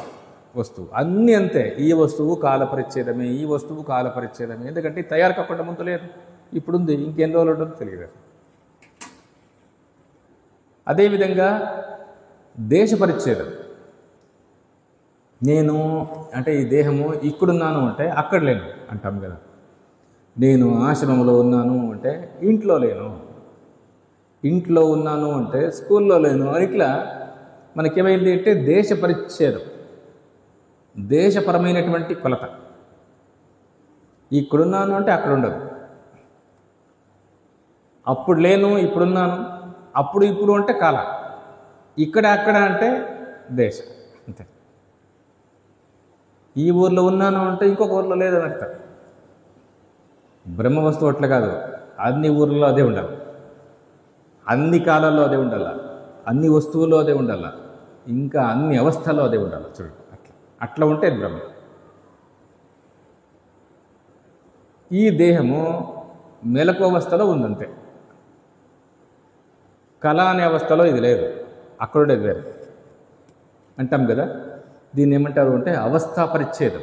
వస్తువు. అన్నీ అంతే. ఈ వస్తువు కాల పరిచ్ఛేదమే, ఈ వస్తువు కాల పరిచ్ఛేదమే. ఎందుకంటే తయారు కాకుండా ముందు లేదు, ఇప్పుడుంది, ఇంకెన్ని రోజులు ఉంటుందో తెలియదు. అదేవిధంగా దేశ పరిచ్ఛేదం. నేను అంటే ఈ దేహము ఇక్కడున్నాను అంటే అక్కడ లేను అంటాం కదా. నేను ఆశ్రమంలో ఉన్నాను అంటే ఇంట్లో లేను, ఇంట్లో ఉన్నాను అంటే స్కూల్లో లేను. ఇట్లా మనకేమైంది అంటే దేశ పరిచ్ఛేదం, దేశపరమైనటువంటి కొలత. ఇక్కడున్నాను అంటే అక్కడ ఉండదు, అప్పుడు లేను ఇప్పుడున్నాను, అప్పుడు ఇప్పుడు అంటే కాల, ఇక్కడ అక్కడ అంటే దేశం అంతే. ఈ ఊర్లో ఉన్నాను అంటే ఇంకొక ఊర్లో లేదని అర్థం. బ్రహ్మ వస్తువు అట్లా కాదు. అన్ని ఊర్లలో అదే ఉండాలి, అన్ని కాలాల్లో అదే ఉండాల, అన్ని వస్తువుల్లో అదే ఉండాల, ఇంకా అన్ని అవస్థల్లో అదే ఉండాలి. చూడండి, అట్లా ఉంటే బ్రహ్మ. ఈ దేహము మెలకు అవస్థలో ఉందంతే. కళ అనే అవస్థలో ఇది లేదు, అక్కడుండేది వేరు అంటాం కదా. దీన్ని ఏమంటారు అంటే అవస్థా పరిచ్ఛేదం.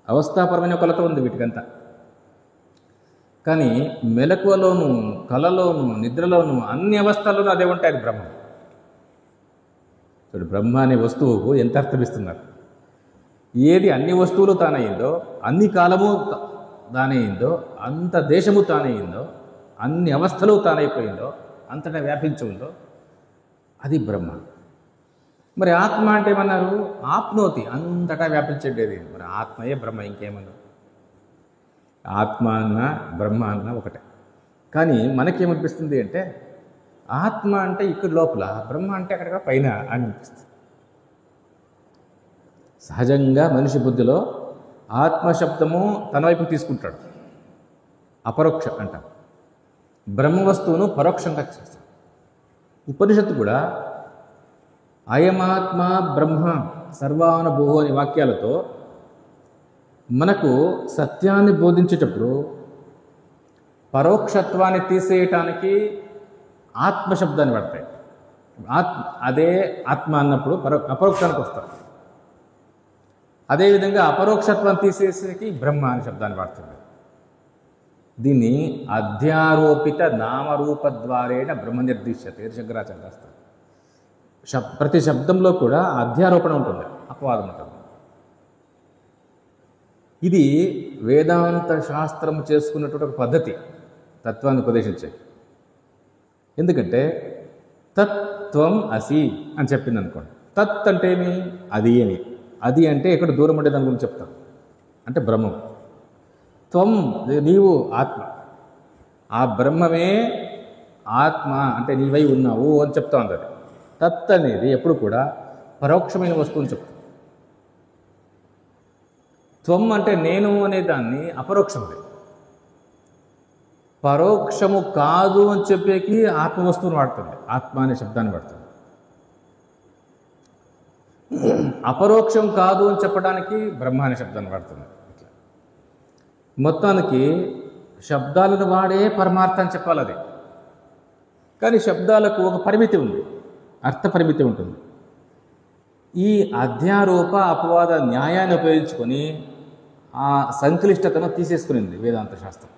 అవస్థాపరమైన కొలత ఉంది వీటికంతా. కానీ మెలకువలోను, కళలోను, నిద్రలోను, అన్ని అవస్థల్లోనూ అదే ఉంటాయి బ్రహ్మ. చూడు, బ్రహ్మ అనే వస్తువుకు ఎంత అర్థమిస్తున్నారు. ఏది అన్ని వస్తువులు తానయ్యిందో, అన్ని కాలము తానయ్యిందో, అంత దేశము తానయ్యిందో, అన్ని అవస్థలు తానైపోయిందో, అంతటా వ్యాపించి ఉందో అది బ్రహ్మ. మరి ఆత్మ అంటే ఏమన్నారు? ఆప్నోతి, అంతటా వ్యాపించేది. మరి ఆత్మయే బ్రహ్మ, ఇంకేమన్నారు? ఆత్మ అన్న బ్రహ్మ అన్న ఒకటే. కానీ మనకేమనిపిస్తుంది అంటే ఆత్మ అంటే ఇక్కడ లోపల, బ్రహ్మ అంటే అక్కడ పైన అని అనిపిస్తుంది. సహజంగా మనిషి బుద్ధిలో ఆత్మశబ్దము తన వైపు తీసుకుంటాడు, అపరోక్ష అంటాం. బ్రహ్మ వస్తువును పరోక్షంగా చేస్తాడు. ఉపనిషత్తు కూడా అయమాత్మ బ్రహ్మ సర్వానుభూహో అనే వాక్యాలతో మనకు సత్యాన్ని బోధించేటప్పుడు పరోక్షత్వాన్ని తీసేయటానికి ఆత్మశబ్దాన్ని పడతాయి. అదే ఆత్మ అన్నప్పుడు అపరోక్షానికి వస్తారు. అదేవిధంగా అపరోక్షత్వాన్ని తీసేసేకి బ్రహ్మ అనే శబ్దాన్ని వాడుతుంది. దీన్ని అధ్యారోపిత నామరూపద్వారేణ బ్రహ్మ నిర్దిశ్యతే శంకరాచార్య రాస్తారు. ప్రతి శబ్దంలో కూడా అధ్యారోపణ ఉంటుంది, అపవాదం ఉంటుంది. ఇది వేదాంత శాస్త్రం చేసుకున్నటువంటి ఒక పద్ధతి తత్వాన్ని ఉపదేశించే. ఎందుకంటే తత్వం అసి అని చెప్పింది అనుకోండి. తత్ అంటే ఏమి? అది అని. అది అంటే ఎక్కడ దూరం ఉండే దాని గురించి చెప్తాం, అంటే బ్రహ్మం. త్వం నీవు ఆత్మ, ఆ బ్రహ్మమే ఆత్మ అంటే నీవై ఉన్నావు అని చెప్తా ఉంది. తత్ అనేది ఎప్పుడు కూడా పరోక్షమైన వస్తువుని చెప్తాం. త్వం అంటే నేను అనే దాన్ని అపరోక్షమది. పరోక్షము కాదు అని చెప్పేకి ఆత్మ వస్తువుని వాడుతుంది, ఆత్మ అనే శబ్దాన్ని వాడుతుంది. అపరోక్షం కాదు అని చెప్పడానికి బ్రహ్మ అనే శబ్దాన్ని వాడుతుంది. మొత్తానికి శబ్దాలను వాడే పరమార్థం చెప్పాలి అది. కానీ శబ్దాలకు ఒక పరిమితి ఉంది, అర్థ పరిమితి ఉంటుంది. ఈ అధ్యారోప అపవాద న్యాయాన్ని ఉపయోగించుకొని ఆ సంక్లిష్టతను తీసేసుకునింది వేదాంత శాస్త్రం.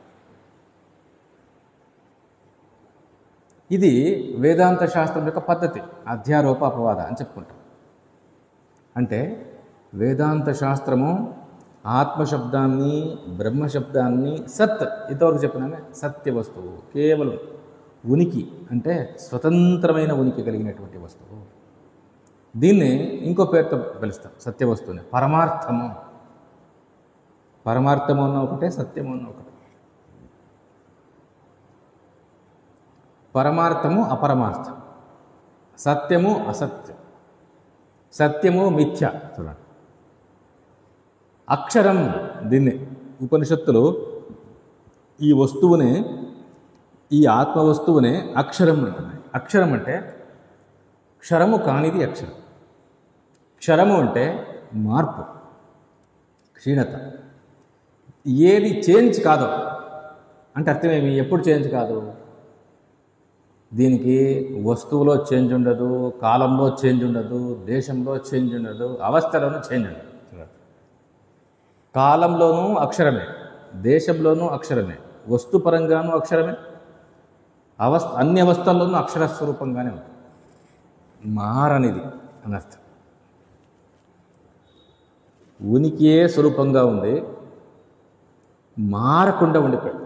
ఇది వేదాంత శాస్త్రం యొక్క పద్ధతి, అధ్యారోప అపవాద అని చెప్పుకుంటాం. అంటే వేదాంత శాస్త్రము ఆత్మశబ్దాన్ని, బ్రహ్మశబ్దాన్ని, సత్ ఇంతవరకు చెప్పినామే, సత్య వస్తువు, కేవలం ఉనికి అంటే స్వతంత్రమైన ఉనికి కలిగినటువంటి వస్తువు. దీన్ని ఇంకో పేరుతో పిలుస్తాం, సత్య వస్తువుని. పరమార్థము, పరమార్థము అన్న ఒకటే, సత్యము అన్న ఒకటే. పరమార్థము అపరమార్థం, సత్యము అసత్యం, సత్యము మిథ్య. చూడండి, అక్షరం, దీన్ని ఉపనిషత్తులు ఈ వస్తువునే, ఈ ఆత్మ వస్తువునే అక్షరం అంటున్నాయి. అక్షరం అంటే క్షరము కానిది అక్షరం. క్షరము అంటే మార్పు, క్షీణత. ఏది చేంజ్ కాదో అంటే అర్థమేమి? ఎప్పుడు చేంజ్ కాదు? దీనికి వస్తువులో చేంజ్ ఉండదు, కాలంలో చేంజ్ ఉండదు, దేశంలో చేంజ్ ఉండదు, అవస్థలోనూ చేంజ్ ఉండదు. కాలంలోనూ అక్షరమే, దేశంలోనూ అక్షరమే, వస్తుపరంగానూ అక్షరమే, అన్ని అవస్థల్లోనూ అక్షరస్వరూపంగానే ఉంటుంది. మారనిది అనర్థం. ఉనికియే స్వరూపంగా ఉంది, మారకుండా ఉండిపోయాడు.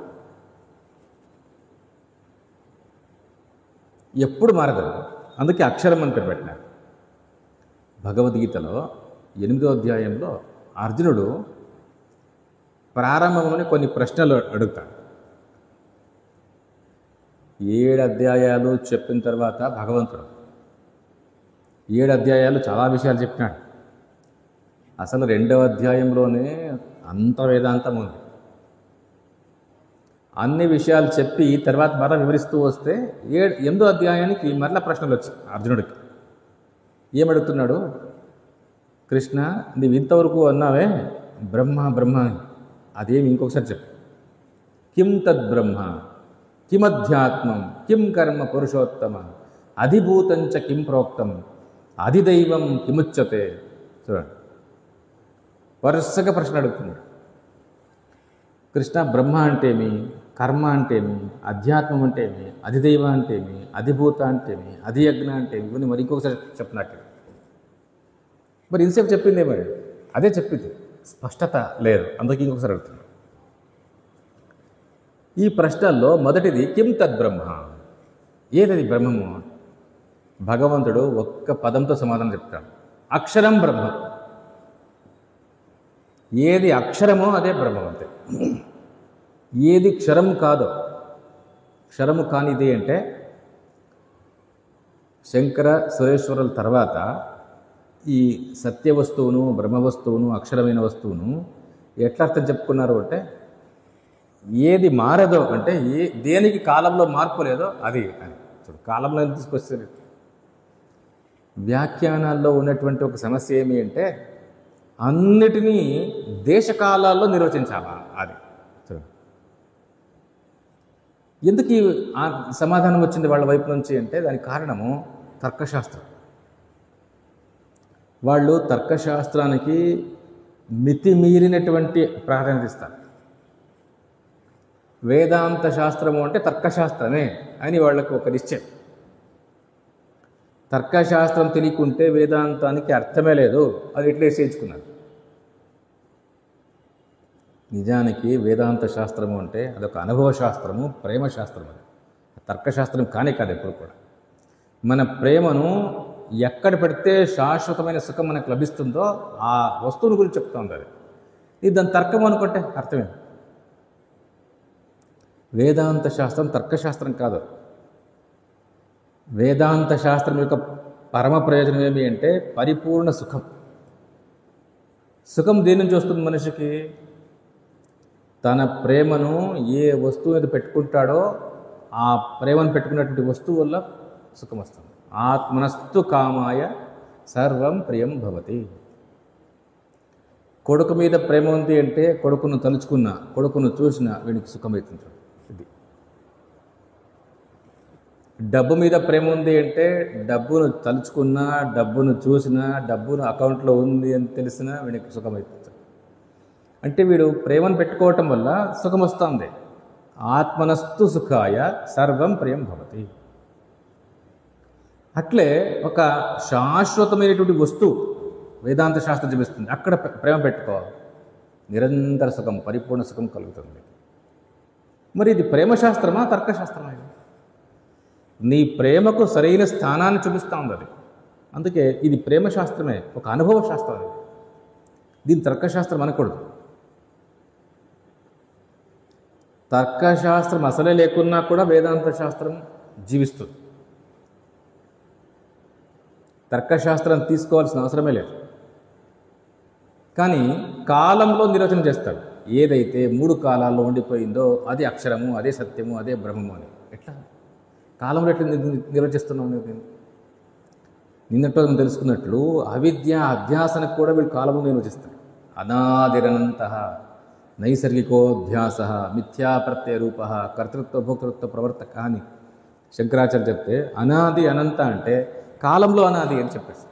ఎప్పుడు మారదు, అందుకే అక్షరం అని పేరు పెట్టినారు. భగవద్గీతలో 8వ అధ్యాయంలో అర్జునుడు ప్రారంభంలోనే కొన్ని ప్రశ్నలు అడుగుతాడు. 7 అధ్యాయాలు చెప్పిన తర్వాత భగవంతుడు 7 అధ్యాయాలు చాలా విషయాలు చెప్పినాడు. అసలు 2వ అధ్యాయంలోనే అంత వేదాంతం ఉంది. అన్ని విషయాలు చెప్పి తర్వాత మరలా వివరిస్తూ వస్తే 8వ అధ్యాయానికి మరలా ప్రశ్నలు వచ్చాయి అర్జునుడికి. ఏమడుగుతున్నాడు? కృష్ణ, నీవు ఇంతవరకు అన్నావే బ్రహ్మ బ్రహ్మ, అదేమి ఇంకొకసారి చెప్పు. కిం తద్బ్రహ్మ, కిమధ్యాత్మం, కిం కర్మ పురుషోత్తమ, అధిభూతంచ కిం ప్రోక్తం, అధిదైవం కిముచ్యతే. చూడండి, వరుసగా ప్రశ్న అడుగుతున్నాడు. కృష్ణ, బ్రహ్మ అంటేమి, కర్మ అంటేమి, అధ్యాత్మం అంటేమి, అధిదైవ అంటేమి, అధిభూత అంటేమి, అధియజ్ఞ అంటేమి, ఇవన్నీ మరి ఇంకొకసారి చెప్పినట్టు. మరి ఇంతసేపు చెప్పిందే, మరి అదే చెప్పింది, స్పష్టత లేదు, అందుకే ఇంకొకసారి అడుగుతున్నాడు. ఈ ప్రశ్నల్లో మొదటిది కిం తద్బ్రహ్మ, ఏదది బ్రహ్మము? భగవంతుడు ఒక్క పదంతో సమాధానం చెప్తాడు, అక్షరం బ్రహ్మ. ఏది అక్షరమో అదే బ్రహ్మం, అంతే. ఏది క్షరము కాదో, క్షరము కానిది అంటే శంకర సురేశ్వరుల తర్వాత ఈ సత్య వస్తువును, బ్రహ్మ వస్తువును, అక్షరమైన వస్తువును ఎట్లా అర్థం చెప్పుకున్నారు అంటే, ఏది మారదో అంటే దేనికి కాలంలో మార్పు లేదో అది అని. చూడు, కాలంలో తీసుకొస్తారు. వ్యాఖ్యానాల్లో ఉన్నటువంటి ఒక సమస్య ఏమి అంటే, అన్నిటినీ దేశకాలాల్లో నిర్వచించాలా అది. చూడండి, ఎందుకు ఆ సమాధానం వచ్చింది వాళ్ళ వైపు నుంచి అంటే, దానికి కారణము తర్కశాస్త్రం. వాళ్ళు తర్కశాస్త్రానికి మితిమీరినటువంటి ప్రాధాన్యత ఇస్తారు. వేదాంత శాస్త్రము అంటే తర్కశాస్త్రమే అని వాళ్ళకు ఒక నిశ్చయం. తర్కశాస్త్రం తెలియకుంటే వేదాంతానికి అర్థమే లేదు, అది ఇట్లా చేయించుకున్నారు. నిజానికి వేదాంత శాస్త్రము అంటే అదొక అనుభవ శాస్త్రము, ప్రేమ శాస్త్రం. అది తర్కశాస్త్రం కానే కాదు ఎప్పుడు కూడా. మన ప్రేమను ఎక్కడ పెడితే శాశ్వతమైన సుఖం మనకు లభిస్తుందో ఆ వస్తువుని గురించి చెప్తా ఉంది. అది ఇది దాని తర్కం అనుకుంటే అర్థమే. వేదాంత శాస్త్రం తర్కశాస్త్రం కాదు. వేదాంత శాస్త్రం యొక్క పరమ ప్రయోజనం ఏమి అంటే పరిపూర్ణ సుఖం. సుఖం దేని నుంచి వస్తుంది మనిషికి? తన ప్రేమను ఏ వస్తువు మీద పెట్టుకుంటాడో ఆ ప్రేమను పెట్టుకున్నటువంటి వస్తువు వల్ల సుఖం వస్తుంది. ఆత్మనస్తు కామాయ సర్వం ప్రియం భవతి. కొడుకు మీద ప్రేమ ఉంది అంటే కొడుకును తలుచుకున్నా, కొడుకును చూసినా వీడికి సుఖమవుతుంది. ఇది డబ్బు మీద ప్రేమ ఉంది అంటే డబ్బును తలుచుకున్నా, డబ్బును చూసినా, డబ్బును అకౌంట్లో ఉంది అని తెలిసినా వీడికి సుఖమవుతుంది. అంటే వీడు ప్రేమను పెట్టుకోవటం వల్ల సుఖం వస్తుంది. ఆత్మనస్తు సుఖాయ సర్వం ప్రియం భవతి. అట్లే ఒక శాశ్వతమైనటువంటి వస్తువు వేదాంత శాస్త్రం చూపిస్తుంది, అక్కడ ప్రేమ పెట్టుకోవాలి, నిరంతర సుఖం, పరిపూర్ణ సుఖం కలుగుతుంది. మరి ఇది ప్రేమశాస్త్రమా, తర్కశాస్త్రమా? నీ ప్రేమకు సరైన స్థానాన్ని చూపిస్తూ ఉంది అది. అందుకే ఇది ప్రేమశాస్త్రమే, ఒక అనుభవ శాస్త్రం. దీని తర్కశాస్త్రం అనకూడదు. తర్కశాస్త్రం అసలే లేకున్నా కూడా వేదాంత శాస్త్రం జీవిస్తుంది. తర్కశాస్త్రం తీసుకోవాల్సిన అవసరమే లేదు. కానీ కాలంలో నిర్వచనం చేస్తాడు. ఏదైతే 3 కాలాల్లో ఉండిపోయిందో అది అక్షరము, అదే సత్యము, అదే బ్రహ్మము అని. ఎట్లా కాలంలో ఎట్లా నిర్వచిస్తున్నాం? నిన్నట్లో తెలుసుకున్నట్లు అవిద్య అధ్యాసనకు కూడా వీళ్ళు కాలము నిర్వచిస్తారు. అనాదిరనంత నైసర్గికోధ్యాస మిథ్యా ప్రత్యయ రూప కర్తృత్వ భోక్తృత్వ ప్రవర్తక అని శంకరాచార్య చెప్తే, అనాది అనంత అంటే కాలంలో అనాది అని చెప్పేసి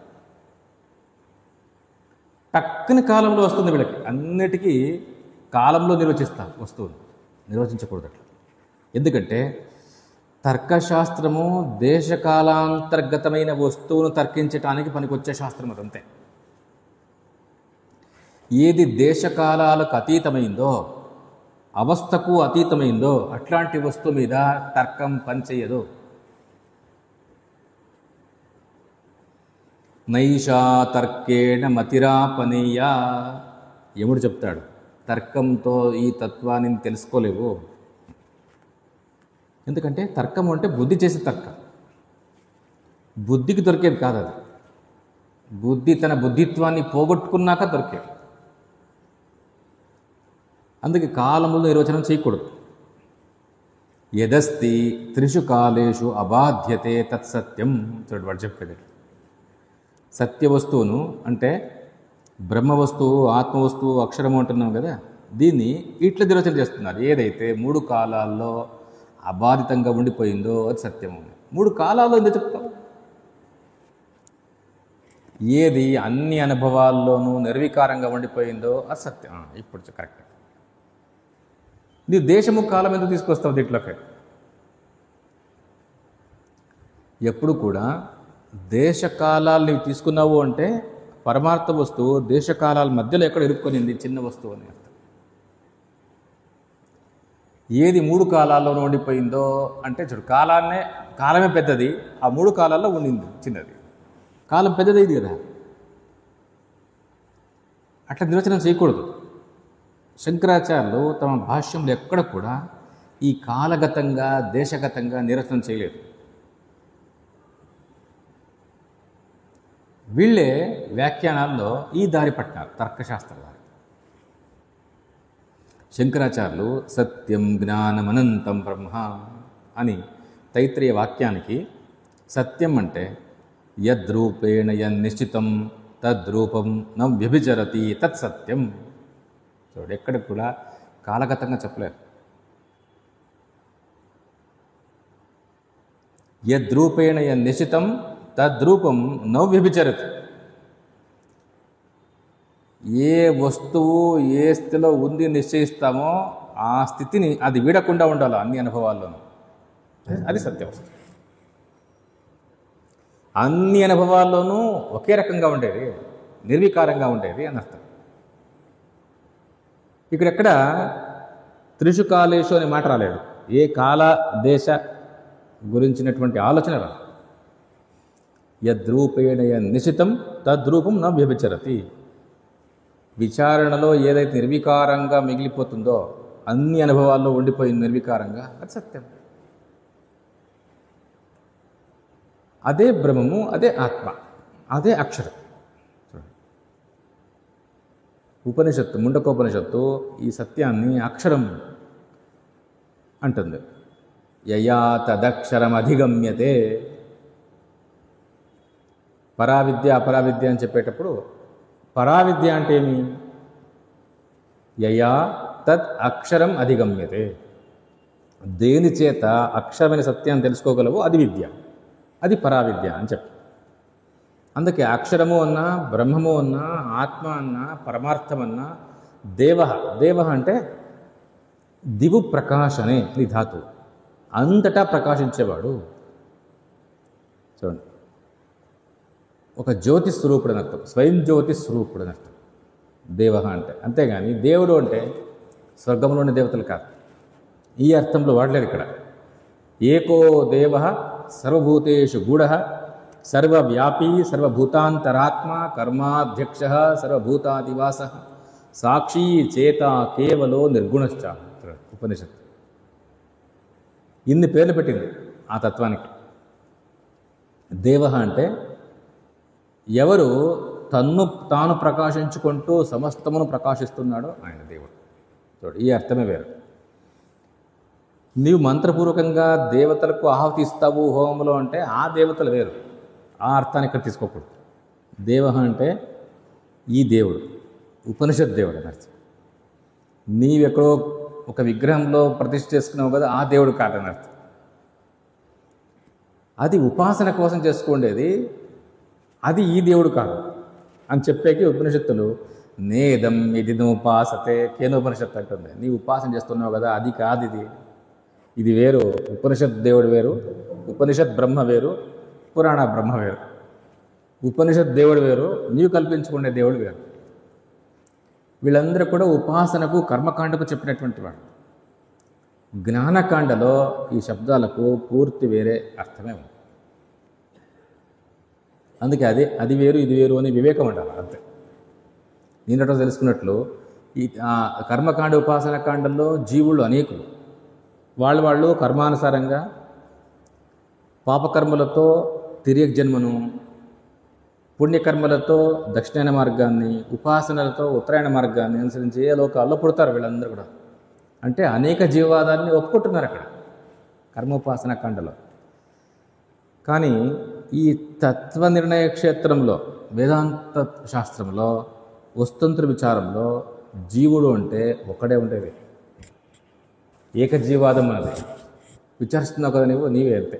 టక్కుని కాలంలో వస్తుంది. వీళ్ళకి అన్నిటికీ కాలంలో నిర్వచిస్తారు వస్తువులు, నిర్వచించకూడదు అట్లా. ఎందుకంటే తర్కశాస్త్రము దేశకాలాంతర్గతమైన వస్తువును తర్కించటానికి పనికొచ్చే శాస్త్రం అదంతే. ఏది దేశకాలాలకు అతీతమైందో, అవస్థకు అతీతమైందో అట్లాంటి వస్తువు మీద తర్కం పనిచేయదు. నైషా తర్కేణ మతిరాపనీయ. యముడు చెప్తాడు, తర్కంతో ఈ తత్వాన్ని తెలుసుకోలేవు. ఎందుకంటే తర్కం అంటే బుద్ధి చేసే తర్కం, బుద్ధికి దొరికేది కాదు అది. బుద్ధి తన బుద్ధిత్వాన్ని పోగొట్టుకున్నాక దొరికేది. అందుకే కాలములు నిర్వచనం చేయకూడదు. యదస్తి 3 కాలేషు అబాధ్యతే తత్సత్యం. చూడు వాడు చెప్పేది, సత్య వస్తువును అంటే బ్రహ్మ వస్తువు, ఆత్మ వస్తువు, అక్షరము అంటున్నాం కదా, దీన్ని ఇట్లా నిర్వచన చేస్తున్నారు. ఏదైతే 3 కాలాల్లో అబాధితంగా ఉండిపోయిందో అది సత్యము. 3 కాలాల్లో ఎందుకు చెప్తాం? ఏది అన్ని అనుభవాల్లోనూ నిర్వికారంగా ఉండిపోయిందో అది సత్యం. ఇప్పుడు కరెక్ట్. నీ దేశము కాలం ఎందుకు తీసుకొస్తావు దీంట్లోకి? ఎప్పుడు కూడా దేశకాలాలు నీవు తీసుకున్నావు అంటే పరమార్థ వస్తువు దేశకాలాల మధ్యలో ఎక్కడ ఇరుక్కొనింది, చిన్న వస్తువు అని అర్థం. ఏది 3 కాలాల్లోనూ ఉండిపోయిందో అంటే చూడు, కాలమే పెద్దది, ఆ 3 కాలాల్లో ఉండింది చిన్నది. కాలం పెద్దది ఇది కదా, అట్లా నిర్వచనం చేయకూడదు. శంకరాచార్యులు తమ భాష్యంలో ఎక్కడ కూడా ఈ కాలగతంగా దేశగతంగా నిర్వచనం చేయలేదు. వీళ్ళే వ్యాఖ్యానాల్లో ఈ దారి పట్టినారు, తర్కశాస్త్ర దారి. శంకరాచార్యులు సత్యం జ్ఞానమనంతం బ్రహ్మ అని తైత్రీయ వాక్యానికి సత్యం అంటే యద్రూపేణ యన్నిశ్చితం తద్రూపం న వ్యభిచరతి తత్సత్యం. చూడు, ఎక్కడ కూడా కాలగతంగా చెప్పలేరు. యద్రూపేణ యన్నిశ్చితం తద్రూపం న వ్యభిచరతి. ఏ వస్తువు ఏ స్థితిలో ఉంది నిశ్చయిస్తామో ఆ స్థితిని అది వీడకుండా ఉండాలి అన్ని అనుభవాల్లోనూ. అది సత్య వస్తువు. అన్ని అనుభవాల్లోనూ ఒకే రకంగా ఉండేది, నిర్వికారంగా ఉండేది అని అర్థం. ఇక్కడెక్కడ 3 కాలేషు అనే మాట రాలేదు. ఏ కాల దేశ గురించినటువంటి ఆలోచన రాదు. యద్రూపేణ నిశ్చితం తద్రూపం న వ్యభిచరతి. విచారణలో ఏదైతే నిర్వికారంగా మిగిలిపోతుందో, అన్ని అనుభవాల్లో ఉండిపోయింది నిర్వికారంగా, అది సత్యం. అదే బ్రహ్మము, అదే ఆత్మ, అదే అక్షరం. ఉపనిషత్తు, ముండకోపనిషత్తు ఈ సత్యాన్ని అక్షరం అంటుంది. యయా తదక్షరం అధిగమ్యతే. పరావిద్య అపరావిద్య అని చెప్పేటప్పుడు పరావిద్య అంటే ఏమి? యయా తత్ అక్షరం అధిగమ్యతే. దేని చేత అక్షరమైన సత్యాన్ని తెలుసుకోగలవో అది విద్య, అది పరావిద్య అని చెప్పి. అందుకే అక్షరము అన్నా, బ్రహ్మము అన్నా, ఆత్మ అన్నా, పరమార్థం అన్నా, దేవ అంటే దివు ప్రకాశనే ఇది ధాతు, అంతటా ప్రకాశించేవాడు. చూడండి, ఒక జ్యోతి స్వరూపుడు అని అర్థం, స్వయం జ్యోతి స్వరూపుడు అని అర్థం దేవ అంటే. అంతేగాని దేవుడు అంటే స్వర్గంలోని దేవతలు కాదు, ఈ అర్థంలో వాడలేదు ఇక్కడ. ఏకో దేవ సర్వభూతేషు గూఢ సర్వవ్యాపీ సర్వభూతాంతరాత్మ కర్మాధ్యక్ష సర్వభూతాదివాస సాక్షి చేత కేవలో నిర్గుణశ్చ. ఉపనిషత్తు ఇన్ని పేర్లు పెట్టింది ఆ తత్వానికి. దేవ అంటే ఎవరు తన్ను తాను ప్రకాశించుకుంటూ సమస్తమును ప్రకాశిస్తున్నాడో ఆయన దేవుడు. చూడు, ఈ అర్థమే వేరు. నీవు మంత్రపూర్వకంగా దేవతలకు ఆహుతి ఇస్తావు హోమంలో అంటే ఆ దేవతలు వేరు, ఆ అర్థాన్ని ఇక్కడ తీసుకోకూడదు. దేవ అంటే ఈ దేవుడు, ఉపనిషత్ దేవుడు అని అర్థం. నీవెక్కడో ఒక విగ్రహంలో ప్రతిష్ఠ చేసుకున్నావు కదా, ఆ దేవుడు కాదని అర్థం. అది ఉపాసన కోసం చేసుకోండేది, అది ఈ దేవుడు కాదు అని చెప్పేకి ఉపనిషత్తులు నేదం ఇది ఉపాసతే కేనోపనిషత్తు అంటుంది. నీ ఉపాసన చేస్తున్నావు కదా, అది కాదు, ఇది వేరు. ఉపనిషత్ దేవుడు వేరు, ఉపనిషత్ బ్రహ్మ వేరు, పురాణ బ్రహ్మ వేరు. ఉపనిషత్ దేవుడు వేరు, నీవు కల్పించుకునే దేవుడు వేరు. వీళ్ళందరూ కూడా ఉపాసనకు కర్మకాండకు చెప్పినటువంటి వాడు. జ్ఞానకాండలో ఈ శబ్దాలకు పూర్తి వేరే అర్థమే ఉంది. అందుకే అది వేరు ఇది వేరు అని వివేకం అంటారు. అంతే. నేనటో తెలుసుకున్నట్లు ఈ కర్మకాండ ఉపాసన కాండంలో జీవుళ్ళు అనేకులు, వాళ్ళు కర్మానుసారంగా పాపకర్మలతో తిరియక్ జన్మను, పుణ్యకర్మలతో దక్షిణాయన మార్గాన్ని, ఉపాసనలతో ఉత్తరాయణ మార్గాన్ని అనుసరించి ఏ లోకాల్లో పుడతారు వీళ్ళందరూ కూడా. అంటే అనేక జీవవాదాన్ని ఒప్పుకుంటున్నారు అక్కడ కర్మోపాసన కాండలో. కానీ ఈ తత్వ నిర్ణయ క్షేత్రంలో, వేదాంత శాస్త్రంలో, వస్తంత్ర విచారంలో జీవుడు అంటే ఒక్కడే ఉండేది. ఏకజీవాదం అన్నది విచారిస్తున్నావు కదా నీవే అంతే.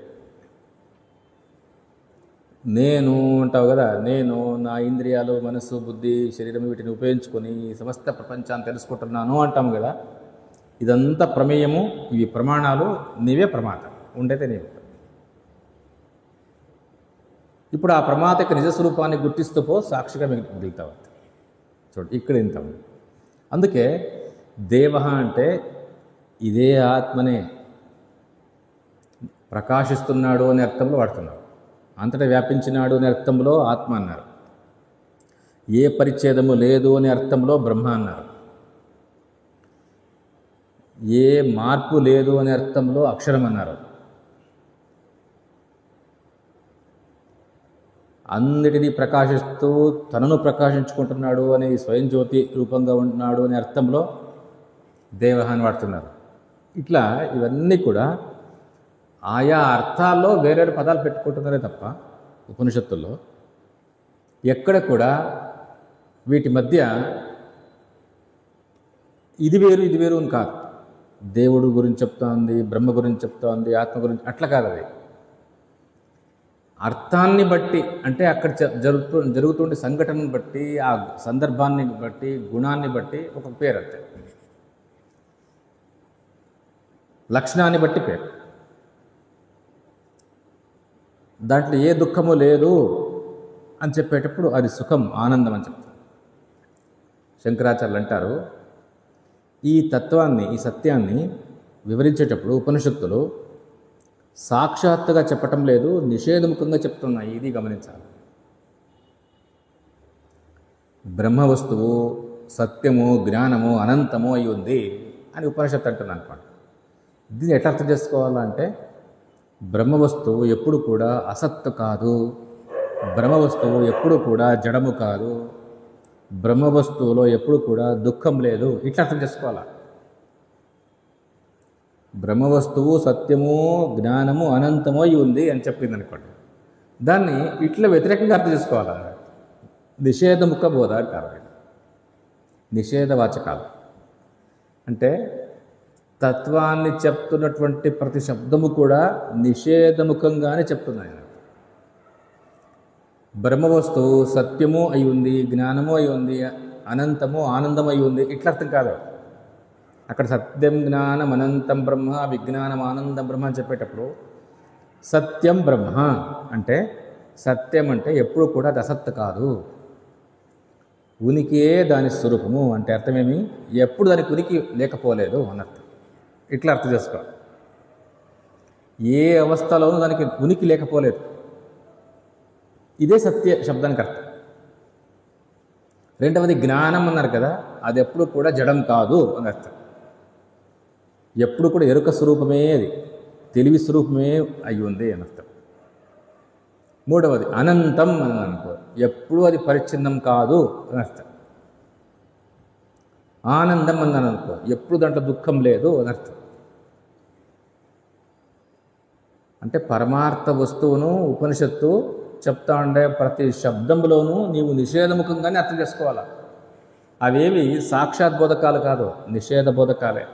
నేను అంటావు కదా, నేను నా ఇంద్రియాలు, మనస్సు, బుద్ధి, శరీరం వీటిని ఉపయోగించుకొని సమస్త ప్రపంచాన్ని తెలుసుకుంటున్నాను అంటాము కదా. ఇదంతా ప్రమేయము, ఇవి ప్రమాణాలు, నీవే ప్రమాత, ఉండేదే నీవే. ఇప్పుడు ఆ ప్రమాత యొక్క నిజస్వరూపాన్ని గుర్తిస్తూ పో, సాక్షిగా మిగులుతావు. చూడు, ఇక్కడ ఇంత. అందుకే దేవ అంటే ఇదే ఆత్మనే ప్రకాశిస్తున్నాడు అనే అర్థంలో వాడుతున్నాడు. అంతటా వ్యాపించినాడు అనే అర్థంలో ఆత్మ అన్నారు. ఏ పరిచ్ఛేదము లేదు అనే అర్థంలో బ్రహ్మ అన్నారు. ఏ మార్పు లేదు అనే అర్థంలో అక్షరం అన్నారు. అన్నిటినీ ప్రకాశిస్తూ తనను ప్రకాశించుకుంటున్నాడు అనే స్వయం జ్యోతి రూపంగా ఉన్నాడు అనే అర్థంలో దేవ అని వాడుతున్నారు. ఇట్లా ఇవన్నీ కూడా ఆయా అర్థాల్లో వేరే పదాలు పెట్టుకుంటున్నారే తప్ప ఉపనిషత్తుల్లో ఎక్కడ కూడా వీటి మధ్య ఇది వేరు ఇది వేరు అని కాదు. దేవుడు గురించి చెప్తోంది, బ్రహ్మ గురించి చెప్తోంది, ఆత్మ గురించి, అట్లా కాదు. అది అర్థాన్ని బట్టి, అంటే అక్కడ జరుగుతుండే సంఘటనను బట్టి, ఆ సందర్భాన్ని బట్టి, గుణాన్ని బట్టి ఒక పేరు, అంతే. లక్షణాన్ని బట్టి పేరు. దాంట్లో ఏ దుఃఖము లేదు అని చెప్పేటప్పుడు అది సుఖం, ఆనందం అని చెప్తారు. శంకరాచార్యులు అంటారు, ఈ తత్వాన్ని, ఈ సత్యాన్ని వివరించేటప్పుడు ఉపనిషత్తులు సాక్షాత్తుగా చెప్పటం లేదు, నిషేధముఖంగా చెప్తున్నాయి. ఇది గమనించాలి. బ్రహ్మ వస్తువు సత్యము, జ్ఞానము, అనంతము అయి ఉంది అని ఉపనిషత్తు అంటుంది అనుకోండి. దీన్ని ఎట్లా అర్థం చేసుకోవాలంటే, బ్రహ్మ వస్తువు ఎప్పుడు కూడా అసత్తు కాదు, బ్రహ్మ వస్తువు ఎప్పుడు కూడా జడము కాదు, బ్రహ్మ వస్తువులో ఎప్పుడు కూడా దుఃఖం లేదు, ఇట్లా అర్థం చేసుకోవాలా. బ్రహ్మ వస్తువు సత్యము, జ్ఞానము, అనంతమో ఉంది అని చెప్పింది అనుకోండి. దాన్ని ఇట్లా వ్యతిరేకంగా అర్థం చేసుకోవాలా. నిషేధముఖ బోధ అంటారు. నిషేధవాచకాలు. అంటే తత్వాన్ని చెప్తున్నటువంటి ప్రతి శబ్దము కూడా నిషేధముఖంగానే చెప్తున్నాయి. బ్రహ్మవస్తువు సత్యము అయి ఉంది, జ్ఞానము అయి ఉంది, అనంతము ఆనందం అయి ఉంది, ఇట్లా అర్థం కాదు. అక్కడ సత్యం జ్ఞానం అనంతం బ్రహ్మ, విజ్ఞానం ఆనందం బ్రహ్మ అని చెప్పేటప్పుడు సత్యం బ్రహ్మ అంటే సత్యం అంటే ఎప్పుడు కూడా అది అసత్తు కాదు, ఉనికియే దాని స్వరూపము అంటే అర్థమేమి, ఎప్పుడు దానికి ఉనికి లేకపోలేదు అన్నర్థం. ఇట్లా అర్థం చేసుకోవాలి. ఏ అవస్థలోనూ దానికి ఉనికి లేకపోలేదు, ఇదే సత్య శబ్దానికి అర్థం. రెండవది జ్ఞానం అన్నారు కదా, అది ఎప్పుడు కూడా జడం కాదు అని అర్థం. ఎప్పుడు కూడా ఎరుక స్వరూపమే, అది తెలివి స్వరూపమే అయి ఉంది అని అర్థం. మూడవది అనంతం అని అనుకో, ఎప్పుడు అది పరిచ్ఛిన్నం కాదు అని అర్థం. ఆనందం అని అనుకో, ఎప్పుడు దాంట్లో దుఃఖం లేదు అని అర్థం. అంటే పరమార్థ వస్తువును ఉపనిషత్తు చెప్తా ఉండే ప్రతి శబ్దంలోనూ నీవు నిషేధముఖంగానే అర్థం చేసుకోవాలి. అవేవి సాక్షాత్ బోధకాలు కాదు, నిషేధ బోధకాలే.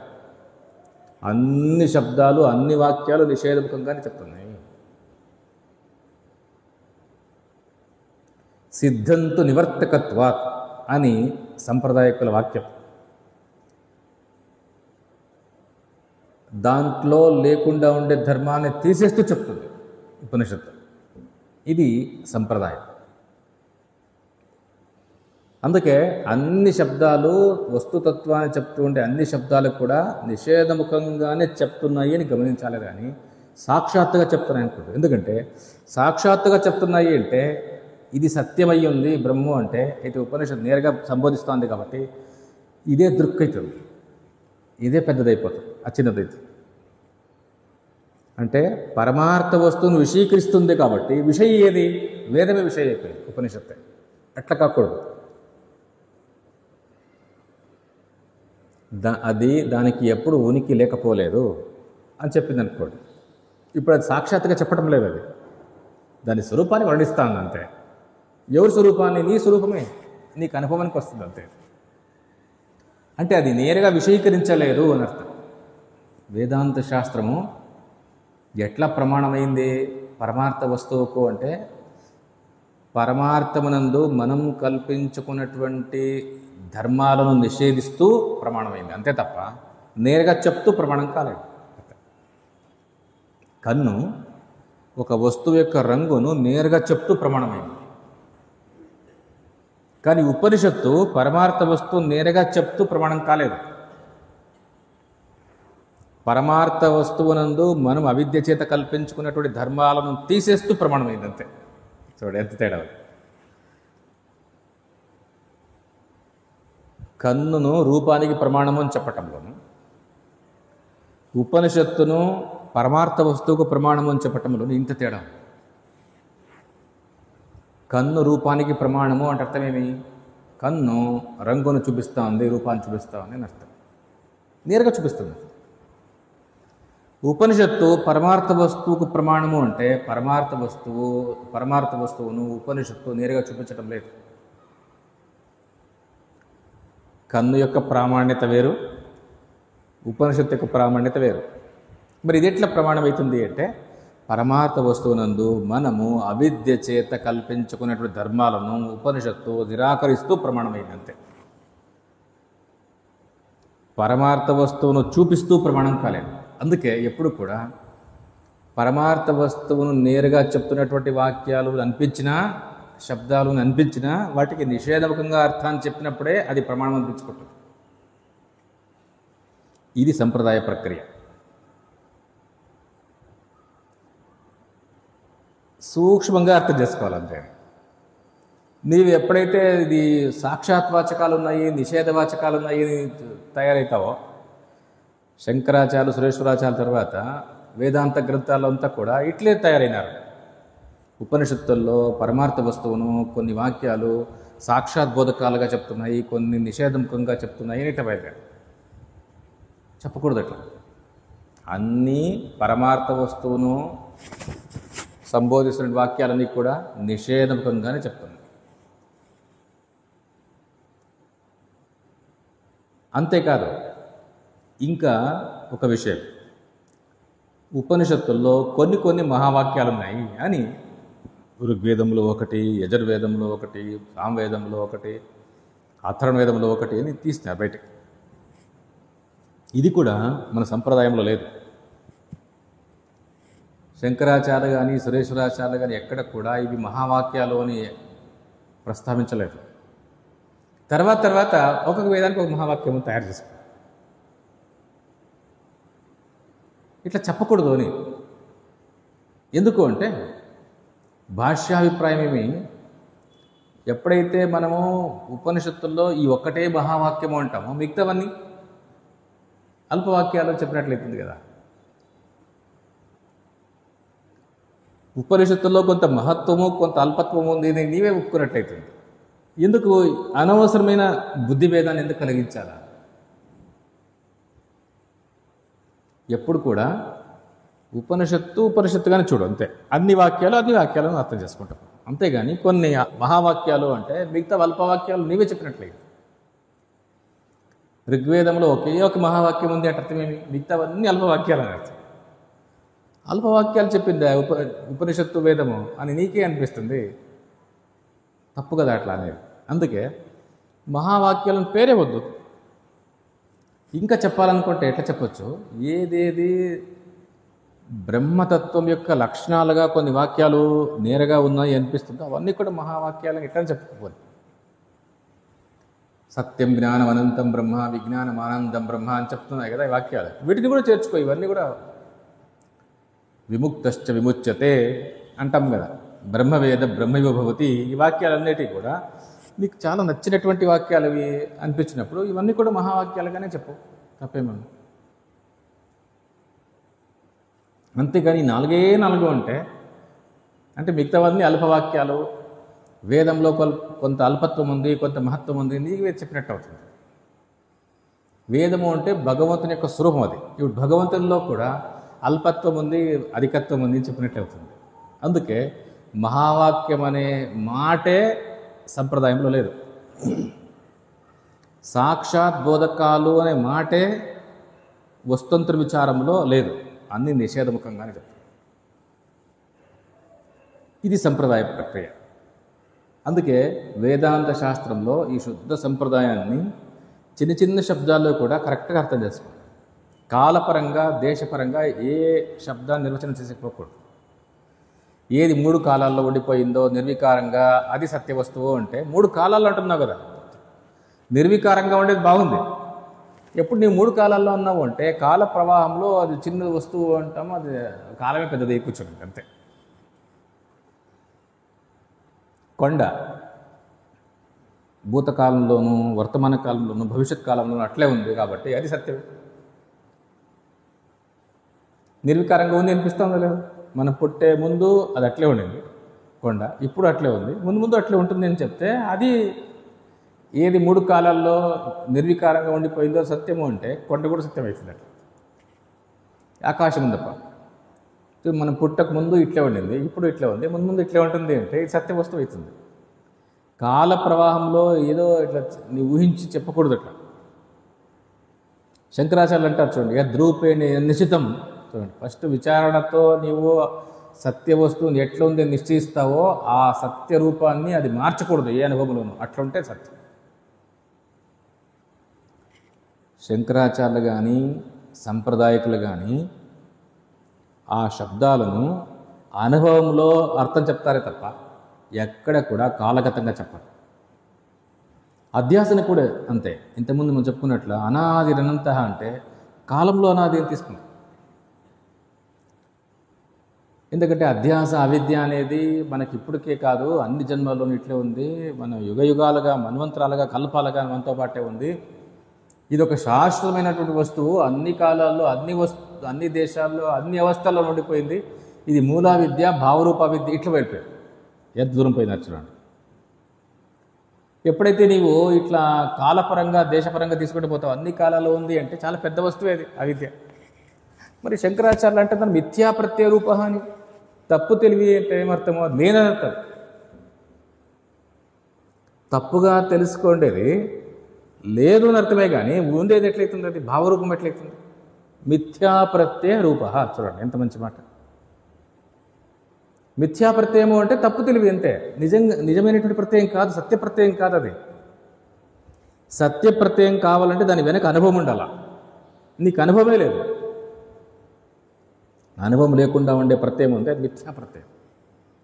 అన్ని శబ్దాలు అన్ని వాక్యాలు నిషేధముఖంగానే చెప్తున్నాయి. సిద్ధంతు నివర్తకత్వాత్ అని సంప్రదాయకుల వాక్యం. దాంట్లో లేకుండా ఉండే ధర్మాన్ని తీసేస్తూ చెప్తుంది ఉపనిషత్తు. ఇది సంప్రదాయం. అందుకే అన్ని శబ్దాలు వస్తుతత్వాన్ని చెప్తూ ఉండే అన్ని శబ్దాలు కూడా నిషేధముఖంగానే చెప్తున్నాయి అని గమనించాలి, కానీ సాక్షాత్తుగా చెప్తున్నాయి అనుకుంటుంది. ఎందుకంటే సాక్షాత్తుగా చెప్తున్నాయి అంటే ఇది సత్యమయ్యి ఉంది బ్రహ్మ అంటే, అయితే ఉపనిషత్తు నేరుగా సంబోధిస్తోంది కాబట్టి ఇదే దృక్కైతుంది, ఇదే పెద్దదైపోతుంది, చిన్నదైతుంది. అంటే పరమార్థ వస్తువును విషయీకరిస్తుంది కాబట్టి విషయ ఏది, వేదమే విషయం అయిపోయింది ఉపనిషత్తే. అట్లా కాకూడదు. దానికి ఎప్పుడు ఉనికి లేకపోలేదు అని చెప్పింది అనుకోండి. ఇప్పుడు అది సాక్షాత్తుగా చెప్పడం లేదు, అది దాని స్వరూపాన్ని వర్ణిస్తాను అంతే. ఎవరి స్వరూపాన్ని? నీ స్వరూపమే, నీకు అనుభవానికి వస్తుంది అంతే. అంటే అది నేరుగా విషయీకరించలేదు అని అర్థం. వేదాంత శాస్త్రము ఎట్లా ప్రమాణమైంది పరమార్థ వస్తువుకు అంటే, పరమార్థమునందు మనం కల్పించుకున్నటువంటి ధర్మాలను నిషేధిస్తూ ప్రమాణమైంది అంతే తప్ప నేరుగా చెప్తూ ప్రమాణం కాలేదు. కన్ను ఒక వస్తువు యొక్క రంగును నేరుగా చెప్తూ ప్రమాణమైంది, కానీ ఉపనిషత్తు పరమార్థ వస్తువు నేరుగా చెప్తూ ప్రమాణం కాలేదు. పరమార్థ వస్తువునందు మనం అవిద్య చేత కల్పించుకున్నటువంటి ధర్మాలను తీసేస్తూ ప్రమాణమైంది అంతే. చూడ ఎంత తేడా. కన్నును రూపానికి ప్రమాణము అని చెప్పటంలోను, ఉపనిషత్తును పరమార్థ వస్తువుకు ప్రమాణము అని చెప్పటంలోను ఇంత తేడా. కన్ను రూపానికి ప్రమాణము అంటే అర్థమేమి? కన్ను రంగును చూపిస్తూ ఉంది, రూపాన్ని చూపిస్తూ ఉంది అని అర్థం, నేరుగా చూపిస్తుంది. ఉపనిషత్తు పరమార్థ వస్తువుకు ప్రమాణము అంటే పరమార్థ వస్తువును ఉపనిషత్తు నేరుగా చూపించడం లేదు. కన్ను యొక్క ప్రామాణ్యత వేరు, ఉపనిషత్తు యొక్క ప్రామాణ్యత వేరు. మరి ఇది ఎట్లా ప్రమాణం అవుతుంది అంటే, పరమార్థ వస్తువునందు మనము అవిద్య చేత కల్పించుకున్నటువంటి ధర్మాలను ఉపనిషత్తు నిరాకరిస్తూ ప్రమాణమైంది అంతే. పరమార్థ వస్తువును చూపిస్తూ ప్రమాణం కాలేదు. అందుకే ఎప్పుడు కూడా పరమార్థ వస్తువును నేరుగా చెప్తున్నటువంటి వాక్యాలు అనిపించినా, శబ్దాలు అనిపించినా, వాటికి నిషేధముఖంగా అర్థాన్ని చెప్పినప్పుడే అది ప్రమాణం అనిపించుకుంటుంది. ఇది సంప్రదాయ ప్రక్రియ. సూక్ష్మంగా అర్థం చేసుకోవాలంతే. నీవు ఎప్పుడైతే ఇది సాక్షాత్ వాచకాలు ఉన్నాయి, నిషేధ వాచకాలు ఉన్నాయి అని తయారవుతావో, శంకరాచార్యులు, సురేశ్వరాచార్యుల తర్వాత వేదాంత గ్రంథాలంతా కూడా ఇట్లే తయారైనారు. ఉపనిషత్తుల్లో పరమార్థ వస్తువును కొన్ని వాక్యాలు సాక్షాత్ బోధకాలుగా చెప్తున్నాయి, కొన్ని నిషేధముఖంగా చెప్తున్నాయి అని ఇట్లా బయలుదేరు. చెప్పకూడదు అట్లా. అన్నీ పరమార్థ వస్తువును సంబోధిస్తున్న వాక్యాలన్నీ కూడా నిషేధముఖంగానే చెప్తుంది. అంతేకాదు, ఇంకా ఒక విషయం, ఉపనిషత్తుల్లో కొన్ని మహావాక్యాలు ఉన్నాయి అని ఋగ్వేదంలో ఒకటి, యజుర్వేదంలో ఒకటి, సామవేదంలో ఒకటి, అథర్వవేదంలో ఒకటి అని తీస్తున్నారు బయటకు. ఇది కూడా మన సంప్రదాయంలో లేదు. శంకరాచార్య కానీ సురేశ్వరాచార్య కానీ ఎక్కడ కూడా ఇవి మహావాక్యాలు అని ప్రస్తావించలేదు. తర్వాత ఒక్కొక్క వేదానికి ఒక మహావాక్యం తయారు చేసుకుంటారు. ఇట్లా చెప్పకూడదు అని. ఎందుకు అంటే భాష్యాభిప్రాయం ఏమి, ఎప్పుడైతే మనము ఉపనిషత్తుల్లో ఈ ఒక్కటే మహావాక్యము అంటామో మిగతావన్నీ అల్పవాక్యాలు చెప్పినట్లయితుంది కదా. ఉపనిషత్తుల్లో కొంత మహత్వము కొంత అల్పత్వము ఉంది, నీవే ఒప్పుకున్నట్లయితుంది. ఎందుకు అనవసరమైన బుద్ధి భేదాన్ని ఎందుకు కలిగించాలా? ఎప్పుడు కూడా ఉపనిషత్తుగానే చూడు, అంతే. అన్ని వాక్యాలను అర్థం చేసుకుంటాం. అంతేగాని కొన్ని మహావాక్యాలు అంటే మిగతా అల్పవాక్యాలు నీవే చెప్పినట్లయితే. ఋగ్వేదంలో ఒకే ఒక మహావాక్యం ఉంది అంటే అర్థమేమి? మిగతావన్నీ అల్పవాక్యాలు అని అర్థం. అల్పవాక్యాలు చెప్పింది ఉపనిషత్తు వేదము అని నీకే అనిపిస్తుంది. తప్పు కదా అట్లా అనేది. అందుకే మహావాక్యాలను పేరే వద్దు. ఇంకా చెప్పాలనుకుంటే ఎట్లా చెప్పచ్చు? ఏదేది బ్రహ్మతత్వం యొక్క లక్షణాలుగా కొన్ని వాక్యాలు నేరుగా ఉన్నాయి అనిపిస్తుందో అవన్నీ కూడా మహావాక్యాలను ఎట్లా చెప్పుకోవాలి. సత్యం జ్ఞానం అనంతం బ్రహ్మ, విజ్ఞానం ఆనందం బ్రహ్మ అని చెప్తున్నాయి కదా ఈ వాక్యాలు. వీటిని కూడా చేర్చుకో. ఇవన్నీ కూడా విముక్తశ్చ విముచ్యతే అంటాం కదా. బ్రహ్మవేద బ్రహ్మైవ భవతి. ఈ వాక్యాలన్నిటికీ కూడా నీకు చాలా నచ్చినటువంటి వాక్యాలు అవి అనిపించినప్పుడు ఇవన్నీ కూడా మహావాక్యాలుగానే చెప్పు, తప్పేమన్నా. అంతేగాని 4 అంటే మిగతావన్నీ అల్పవాక్యాలు, వేదంలో కొంత అల్పత్వం ఉంది కొంత మహత్వం ఉంది నీవే చెప్పినట్టు అవుతుంది. వేదము అంటే భగవంతుని యొక్క స్వరూపం. అది ఇప్పుడు భగవంతునిలో కూడా అల్పత్వం ఉంది అధికత్వం ఉంది చెప్పినట్టు అవుతుంది. అందుకే మహావాక్యం అనే మాటే సంప్రదాయంలో లేదు. సాక్షాత్ బోధకాలు అనే మాటే వస్తంత్ర విచారంలో లేదు. అన్ని నిషేధముఖంగానే చెప్తారు. ఇది సంప్రదాయ ప్రక్రియ. అందుకే వేదాంత శాస్త్రంలో ఈ శుద్ధ సంప్రదాయాన్ని చిన్న శబ్దాల్లో కూడా కరెక్ట్గా అర్థం చేసుకోవాలి. కాలపరంగా దేశపరంగా ఏ శబ్దాన్ని నిర్వచనం చేసుకోకూడదు. ఏది 3 కాలాల్లో ఉండిపోయిందో నిర్వికారంగా అది సత్య వస్తువు అంటే 3 కాలాల్లో అంటున్నావు కదా. నిర్వికారంగా ఉండేది బాగుంది. ఎప్పుడు నీవు 3 కాలాల్లో ఉన్నావు అంటే కాల ప్రవాహంలో అది చిన్న వస్తువు అంటాము, అది కాలమే పెద్దది కూర్చోండి అంతే. కొండ భూతకాలంలోనూ వర్తమాన కాలంలోనూ భవిష్యత్ కాలంలోనూ అట్లే ఉంది కాబట్టి అది సత్యం. నిర్వికారంగా ఉంది అనిపిస్తుందో లేదు? మనం పుట్టే ముందు అది అట్లే ఉండింది కొండ, ఇప్పుడు అట్లే ఉంది, ముందు అట్లే ఉంటుంది అని చెప్తే అది ఏది 3 కాలాల్లో నిర్వికారంగా ఉండిపోయిందో సత్యము అంటే కొండ కూడా సత్యం అవుతుంది. అట్లా ఆకాశం తప్ప మనం పుట్టక ముందు ఇట్లే ఉండింది, ఇప్పుడు ఇట్లే ఉంది, ముందు ఇట్లే ఉంటుంది అంటే ఇది సత్య వస్తువు అవుతుంది. కాల ప్రవాహంలో ఏదో ఇట్లా నీ ఊహించి చెప్పకూడదు. అట్లా శంకరాచార్యులు అంటారు చూడండి, యద్రూపేణ నిశ్చితం. చూడండి, ఫస్ట్ విచారణతో నీవు సత్య వస్తువుని ఎట్లా ఉంది నిశ్చయిస్తావో ఆ సత్య రూపాన్ని అది మార్చకూడదు ఏ అనుభవంలోనూ. అట్లుంటే సత్యం. శంకరాచార్యులు కానీ సంప్రదాయకులు కానీ ఆ శబ్దాలను అనుభవంలో అర్థం చెప్తారే తప్ప ఎక్కడ కూడా కాలగతంగా చెప్పరు. అధ్యాసన కూడా అంతే. ఇంతకుముందు మనం చెప్పుకున్నట్లు అనాది అనంత అంటే కాలంలో అనాది అని తీసుకుంటాం. ఎందుకంటే అధ్యాస అవిద్య అనేది మనకి ఇప్పటికే కాదు, అన్ని జన్మల్లోనూ ఇట్లే ఉంది. మనం యుగాలుగా మన్వంతరాలుగా కల్పాలుగా మనతో పాటే ఉంది. ఇది ఒక శాశ్వతమైనటువంటి వస్తువు. అన్ని కాలాల్లో అన్ని దేశాల్లో అన్ని అవస్థల్లో ఉండిపోయింది. ఇది మూలా విద్య భావరూప విద్య ఇట్లా వెళ్ళిపోయింది. ఎంత దూరం పోయింది చూడండి. ఎప్పుడైతే నీవు ఇట్లా కాలపరంగా దేశపరంగా తీసుకుంటూ పోతావు, అన్ని కాలాల్లో ఉంది అంటే చాలా పెద్ద వస్తువు అది అవిద్య. మరి శంకరాచార్యులు అంటే దాన్ని మిథ్యా ప్రత్యయ రూప అని, తప్పు తెలివి అంటే ఏమర్థమో నేనంటారు. తప్పుగా తెలుసుకోండేది లేదు అని అర్థమే కానీ ఉండేది ఎట్లయితుంది? అది భావరూపం ఎట్లయితుంది? మిథ్యాప్రత్యయ రూప. చూడండి ఎంత మంచి మాట. మిథ్యాప్రత్యయము అంటే తప్పు తెలివి అంతే. నిజమైనటువంటి ప్రత్యయం కాదు, సత్యప్రత్యయం కాదు. అది సత్యప్రత్యయం కావాలంటే దాని వెనక అనుభవం ఉండాలా. నీకు అనుభవమే లేదు. అనుభవం లేకుండా ఉండే ప్రత్యయం ఉంది, అది మిథ్యాప్రత్యయం,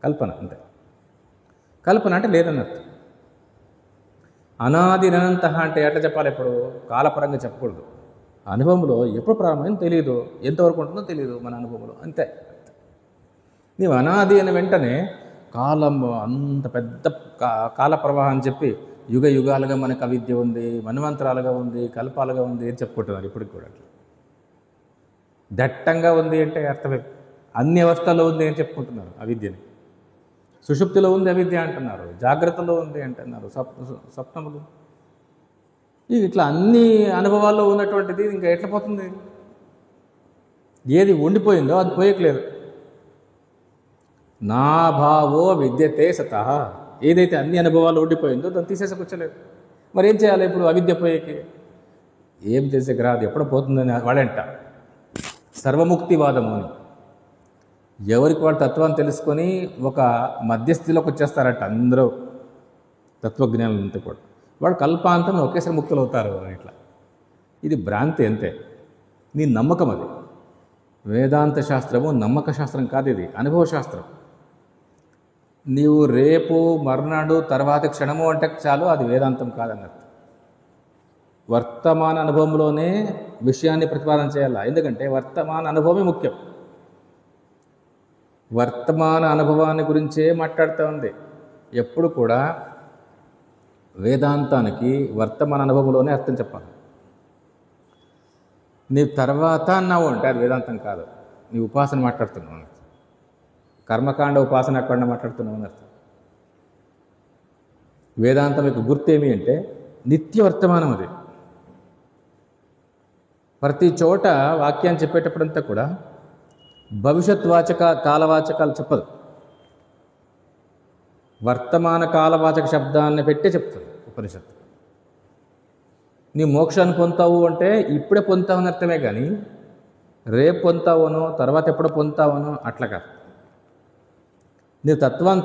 కల్పన అంతే. కల్పన అంటే లేదన్నట్టు. అనాది అనంత అంటే ఎట్లా చెప్పాలి? ఇప్పుడు కాలపరంగా చెప్పకూడదు. అనుభవంలో ఎప్పుడు ప్రారంభమైందో తెలియదు, ఎంతవరకు ఉంటుందో తెలియదు మన అనుభవంలో, అంతే. నీవు అనాది అని వెంటనే కాలం అంత పెద్ద కాల ప్రవాహం అని చెప్పి యుగ యుగాలుగా మనకు అవిద్య ఉంది, మన్వంతరాలుగా ఉంది, కల్పాలుగా ఉంది అని చెప్పుకుంటున్నారు. ఇప్పటికి కూడా అట్లా దట్టంగా ఉంది అంటే అర్థమే. అన్ని అవస్థల్లో ఉంది అని చెప్పుకుంటున్నారు అవిద్యని. సుషుప్తిలో ఉంది అవిద్య అంటున్నారు, జాగ్రత్తలో ఉంది అంటున్నారు, స్వప్నములు. ఇది ఇట్లా అన్ని అనుభవాల్లో ఉన్నటువంటిది ఇంకా ఎట్లా పోతుంది? ఏది ఉండిపోయిందో అది పోయట్లేదు. నా భావో విద్యతే సతః. ఏదైతే అన్ని అనుభవాలు ఉండిపోయిందో దాన్ని తీసేసుకొచ్చలేదు. మరి ఏం చేయాలి ఇప్పుడు అవిద్య పోయేకి? ఏం చేసేకి రాదు, ఎప్పుడో పోతుందని వాడంట సర్వముక్తివాదము అని. ఎవరికి వాడు తత్వాన్ని తెలుసుకొని ఒక మధ్యస్థితిలోకి వచ్చేస్తారట అందరూ తత్వజ్ఞానులంతా కూడా. వాడు కల్పాంతం ఒకేసారి ముక్తులు అవుతారు అని ఇట్లా. ఇది భ్రాంతి అంతే. నీ నమ్మకం అది. వేదాంత శాస్త్రము నమ్మక శాస్త్రం కాదు, ఇది అనుభవ శాస్త్రం. నీవు రేపు మర్నాడు తర్వాత క్షణము అంటే చాలు, అది వేదాంతం కాదన్నట్టు. వర్తమాన అనుభవంలోనే విషయాన్ని ప్రతిపాదన చేయాలి. ఎందుకంటే వర్తమాన అనుభవమే ముఖ్యం. వర్తమాన అనుభవాన్ని గురించే మాట్లాడుతూ ఉంది ఎప్పుడు కూడా. వేదాంతానికి వర్తమాన అనుభవంలోనే అర్థం చెప్పాలి. నీ తర్వాత అన్నావు అంటే అది వేదాంతం కాదు, నీ ఉపాసన మాట్లాడుతున్నావు అని అర్థం. కర్మకాండ ఉపాసన కాండ మాట్లాడుతున్నావు అని అర్థం. వేదాంతం యొక్క గుర్తేమి అంటే నిత్య వర్తమానం. అది ప్రతి చోట వాక్యాన్ని చెప్పేటప్పుడంతా కూడా భవిష్యత్ వాచక కాలవాచకాలు చెప్పదు, వర్తమాన కాలవాచక శబ్దాన్ని పెట్టే చెప్తుంది ఉపనిషత్తు. నీ మోక్షాన్ని పొందుతావు అంటే ఇప్పుడే పొందుతావని అర్థమే కానీ రేపు పొందుతావనో తర్వాత ఎప్పుడో పొందుతావనో అట్లా కాదు. నీ తత్వాన్ని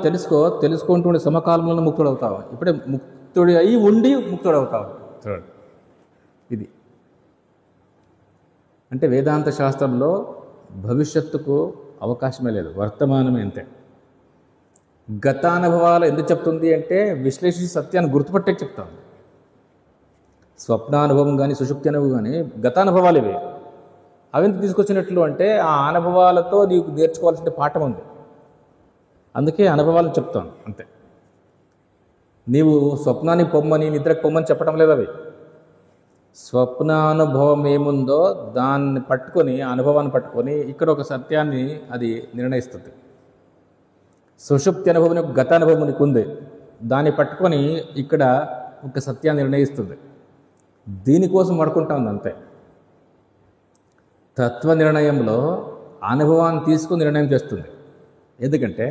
తెలుసుకుంటుండే సమకాలంలో ముక్తుడవుతావు. ఇప్పుడే ముక్తుడి అయి ఉండి ముక్తుడవుతావు. చూడండి, ఇది అంటే వేదాంత శాస్త్రంలో భవిష్యత్తుకు అవకాశమే లేదు, వర్తమానమే అంతే. గతానుభవాలు ఎందుకు చెప్తుంది అంటే విశ్లేషించి సత్యాన్ని గుర్తుపట్టే చెప్తాం. స్వప్నానుభవం కానీ సుషుప్తి అనుభవం కానీ గతానుభవాలు ఇవి. అవెంత తీసుకొచ్చినట్లు అంటే ఆ అనుభవాలతో నీకు నేర్చుకోవాల్సిన పాఠం ఉంది, అందుకే అనుభవాలను చెప్తాను అంతే. నీవు స్వప్నాన్ని పొమ్మని నిద్రకు పొమ్మని చెప్పడం లేదు. అవి స్వప్నానుభవం ఏముందో దాన్ని పట్టుకొని, అనుభవాన్ని పట్టుకొని ఇక్కడ ఒక సత్యాన్ని అది నిర్ణయిస్తుంది. సుషుప్తి అనుభవం యొక్క గత అనుభవం నీకు ఉంది, దాన్ని పట్టుకొని ఇక్కడ ఒక సత్యాన్ని నిర్ణయిస్తుంది. దీనికోసం పడుకుంటా ఉంది అంతే. తత్వ నిర్ణయంలో అనుభవాన్ని తీసుకుని నిర్ణయం చేస్తుంది. ఎందుకంటే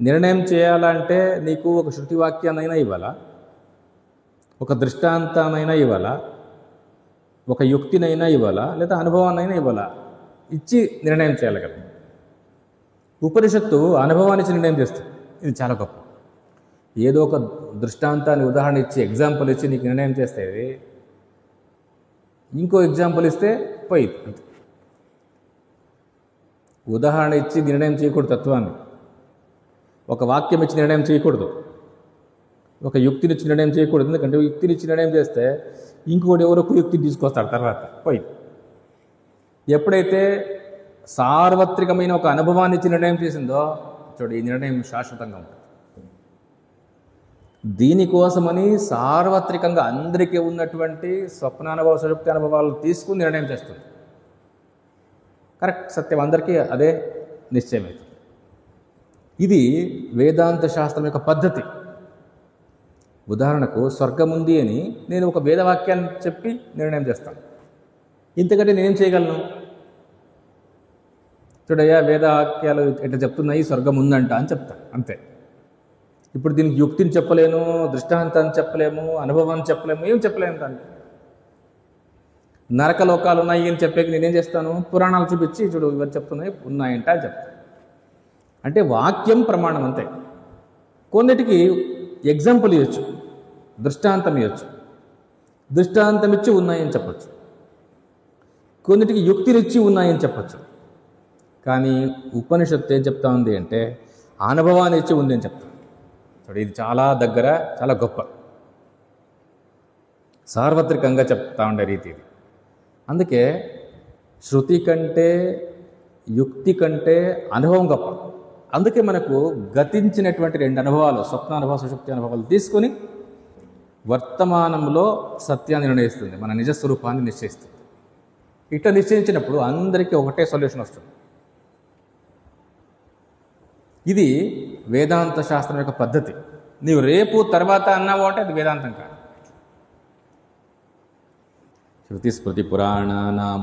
నిర్ణయం చేయాలంటే నీకు ఒక శృతివాక్యాన్నైనా ఇవ్వాలా, ఒక దృష్టాంతాన్నైనా ఇవ్వాలా, ఒక యుక్తినైనా ఇవ్వాలా, లేదా అనుభవాన్నైనా ఇవ్వాలా. ఇచ్చి నిర్ణయం చేయాలి కదా. ఉపనిషత్తు అనుభవాన్ని ఇచ్చి నిర్ణయం చేస్తుంది. ఇది చాలా గొప్ప. ఏదో ఒక దృష్టాంతాన్ని ఉదాహరణ ఇచ్చి ఎగ్జాంపుల్ ఇచ్చి నీకు నిర్ణయం చేస్తే, ఇంకో ఎగ్జాంపుల్ ఇస్తే పోయింది అంతే. ఉదాహరణ ఇచ్చి నిర్ణయం చేయకూడదు తత్వాన్ని, ఒక వాక్యం ఇచ్చి నిర్ణయం చేయకూడదు, ఒక యుక్తినిచ్చి నిర్ణయం చేయకూడదు. ఎందుకంటే యుక్తినిచ్చి నిర్ణయం చేస్తే ఇంకొకటి ఎవరో యుక్తిని తీసుకొస్తాడు తర్వాత పోయింది. ఎప్పుడైతే సార్వత్రికమైన ఒక అనుభవాన్ని ఇచ్చి నిర్ణయం చేసిందో చూడు, ఈ నిర్ణయం శాశ్వతంగా ఉంటుంది. దీనికోసమని సార్వత్రికంగా అందరికీ ఉన్నటువంటి స్వప్నానుభవ సుషుప్తి అనుభవాలు తీసుకుని నిర్ణయం చేస్తుంది. కరెక్ట్, సత్యం, అందరికీ అదే నిశ్చయమవుతుంది. ఇది వేదాంత శాస్త్రం యొక్క పద్ధతి. ఉదాహరణకు స్వర్గం ఉంది అని నేను ఒక వేదవాక్యాన్ని చెప్పి నిర్ణయం చేస్తాను. ఇంతకంటే నేనేం చేయగలను? చూడయ్యా, వేదవాక్యాలు ఎట్లా చెప్తున్నాయి, స్వర్గం ఉందంట అని చెప్తాను అంతే. ఇప్పుడు దీనికి యుక్తిని చెప్పలేను, దృష్టాంతాన్ని చెప్పలేము, అనుభవాన్ని చెప్పలేము, ఏం చెప్పలేము. దానికి నరకలోకాలు ఉన్నాయి అని చెప్పేకి నేనేం చేస్తాను? పురాణాలు చూపించి చూడు ఇవన్నీ చెప్తున్నాయి ఉన్నాయంట అని చెప్తాను. అంటే వాక్యం ప్రమాణం అంతే. కొన్నిటికి ఎగ్జాంపుల్ ఇవ్వచ్చు, దృష్టాంతం ఇవ్వచ్చు, దృష్టాంతం ఇచ్చి ఉన్నాయని చెప్పచ్చు. కొన్నిటికి యుక్తినిచ్చి ఉన్నాయని చెప్పచ్చు. కానీ ఉపనిషత్తు ఏం చెప్తా ఉంది అంటే అనుభవాన్ని ఇచ్చి ఉంది అని చెప్తాను. చూడు ఇది చాలా దగ్గర, చాలా గొప్ప, సార్వత్రికంగా చెప్తా ఉండే రీతి ఇది. అందుకే శృతి కంటే యుక్తి కంటే అనుభవం గొప్ప. అందుకే మనకు గతించినటువంటి 2 అనుభవాలు, స్వప్నానుభవ సుషుప్తి అనుభవాలు తీసుకొని వర్తమానంలో సత్యాన్ని నిర్ణయిస్తుంది, మన నిజస్వరూపాన్ని నిశ్చయిస్తుంది. ఇట్లా నిశ్చయించినప్పుడు అందరికీ ఒకటే సొల్యూషన్ వస్తుంది. ఇది వేదాంత శాస్త్రం యొక్క పద్ధతి. నీవు రేపు తర్వాత అన్నావు అంటే అది వేదాంతం కాదు. శృతి స్మృతి పురాణానాం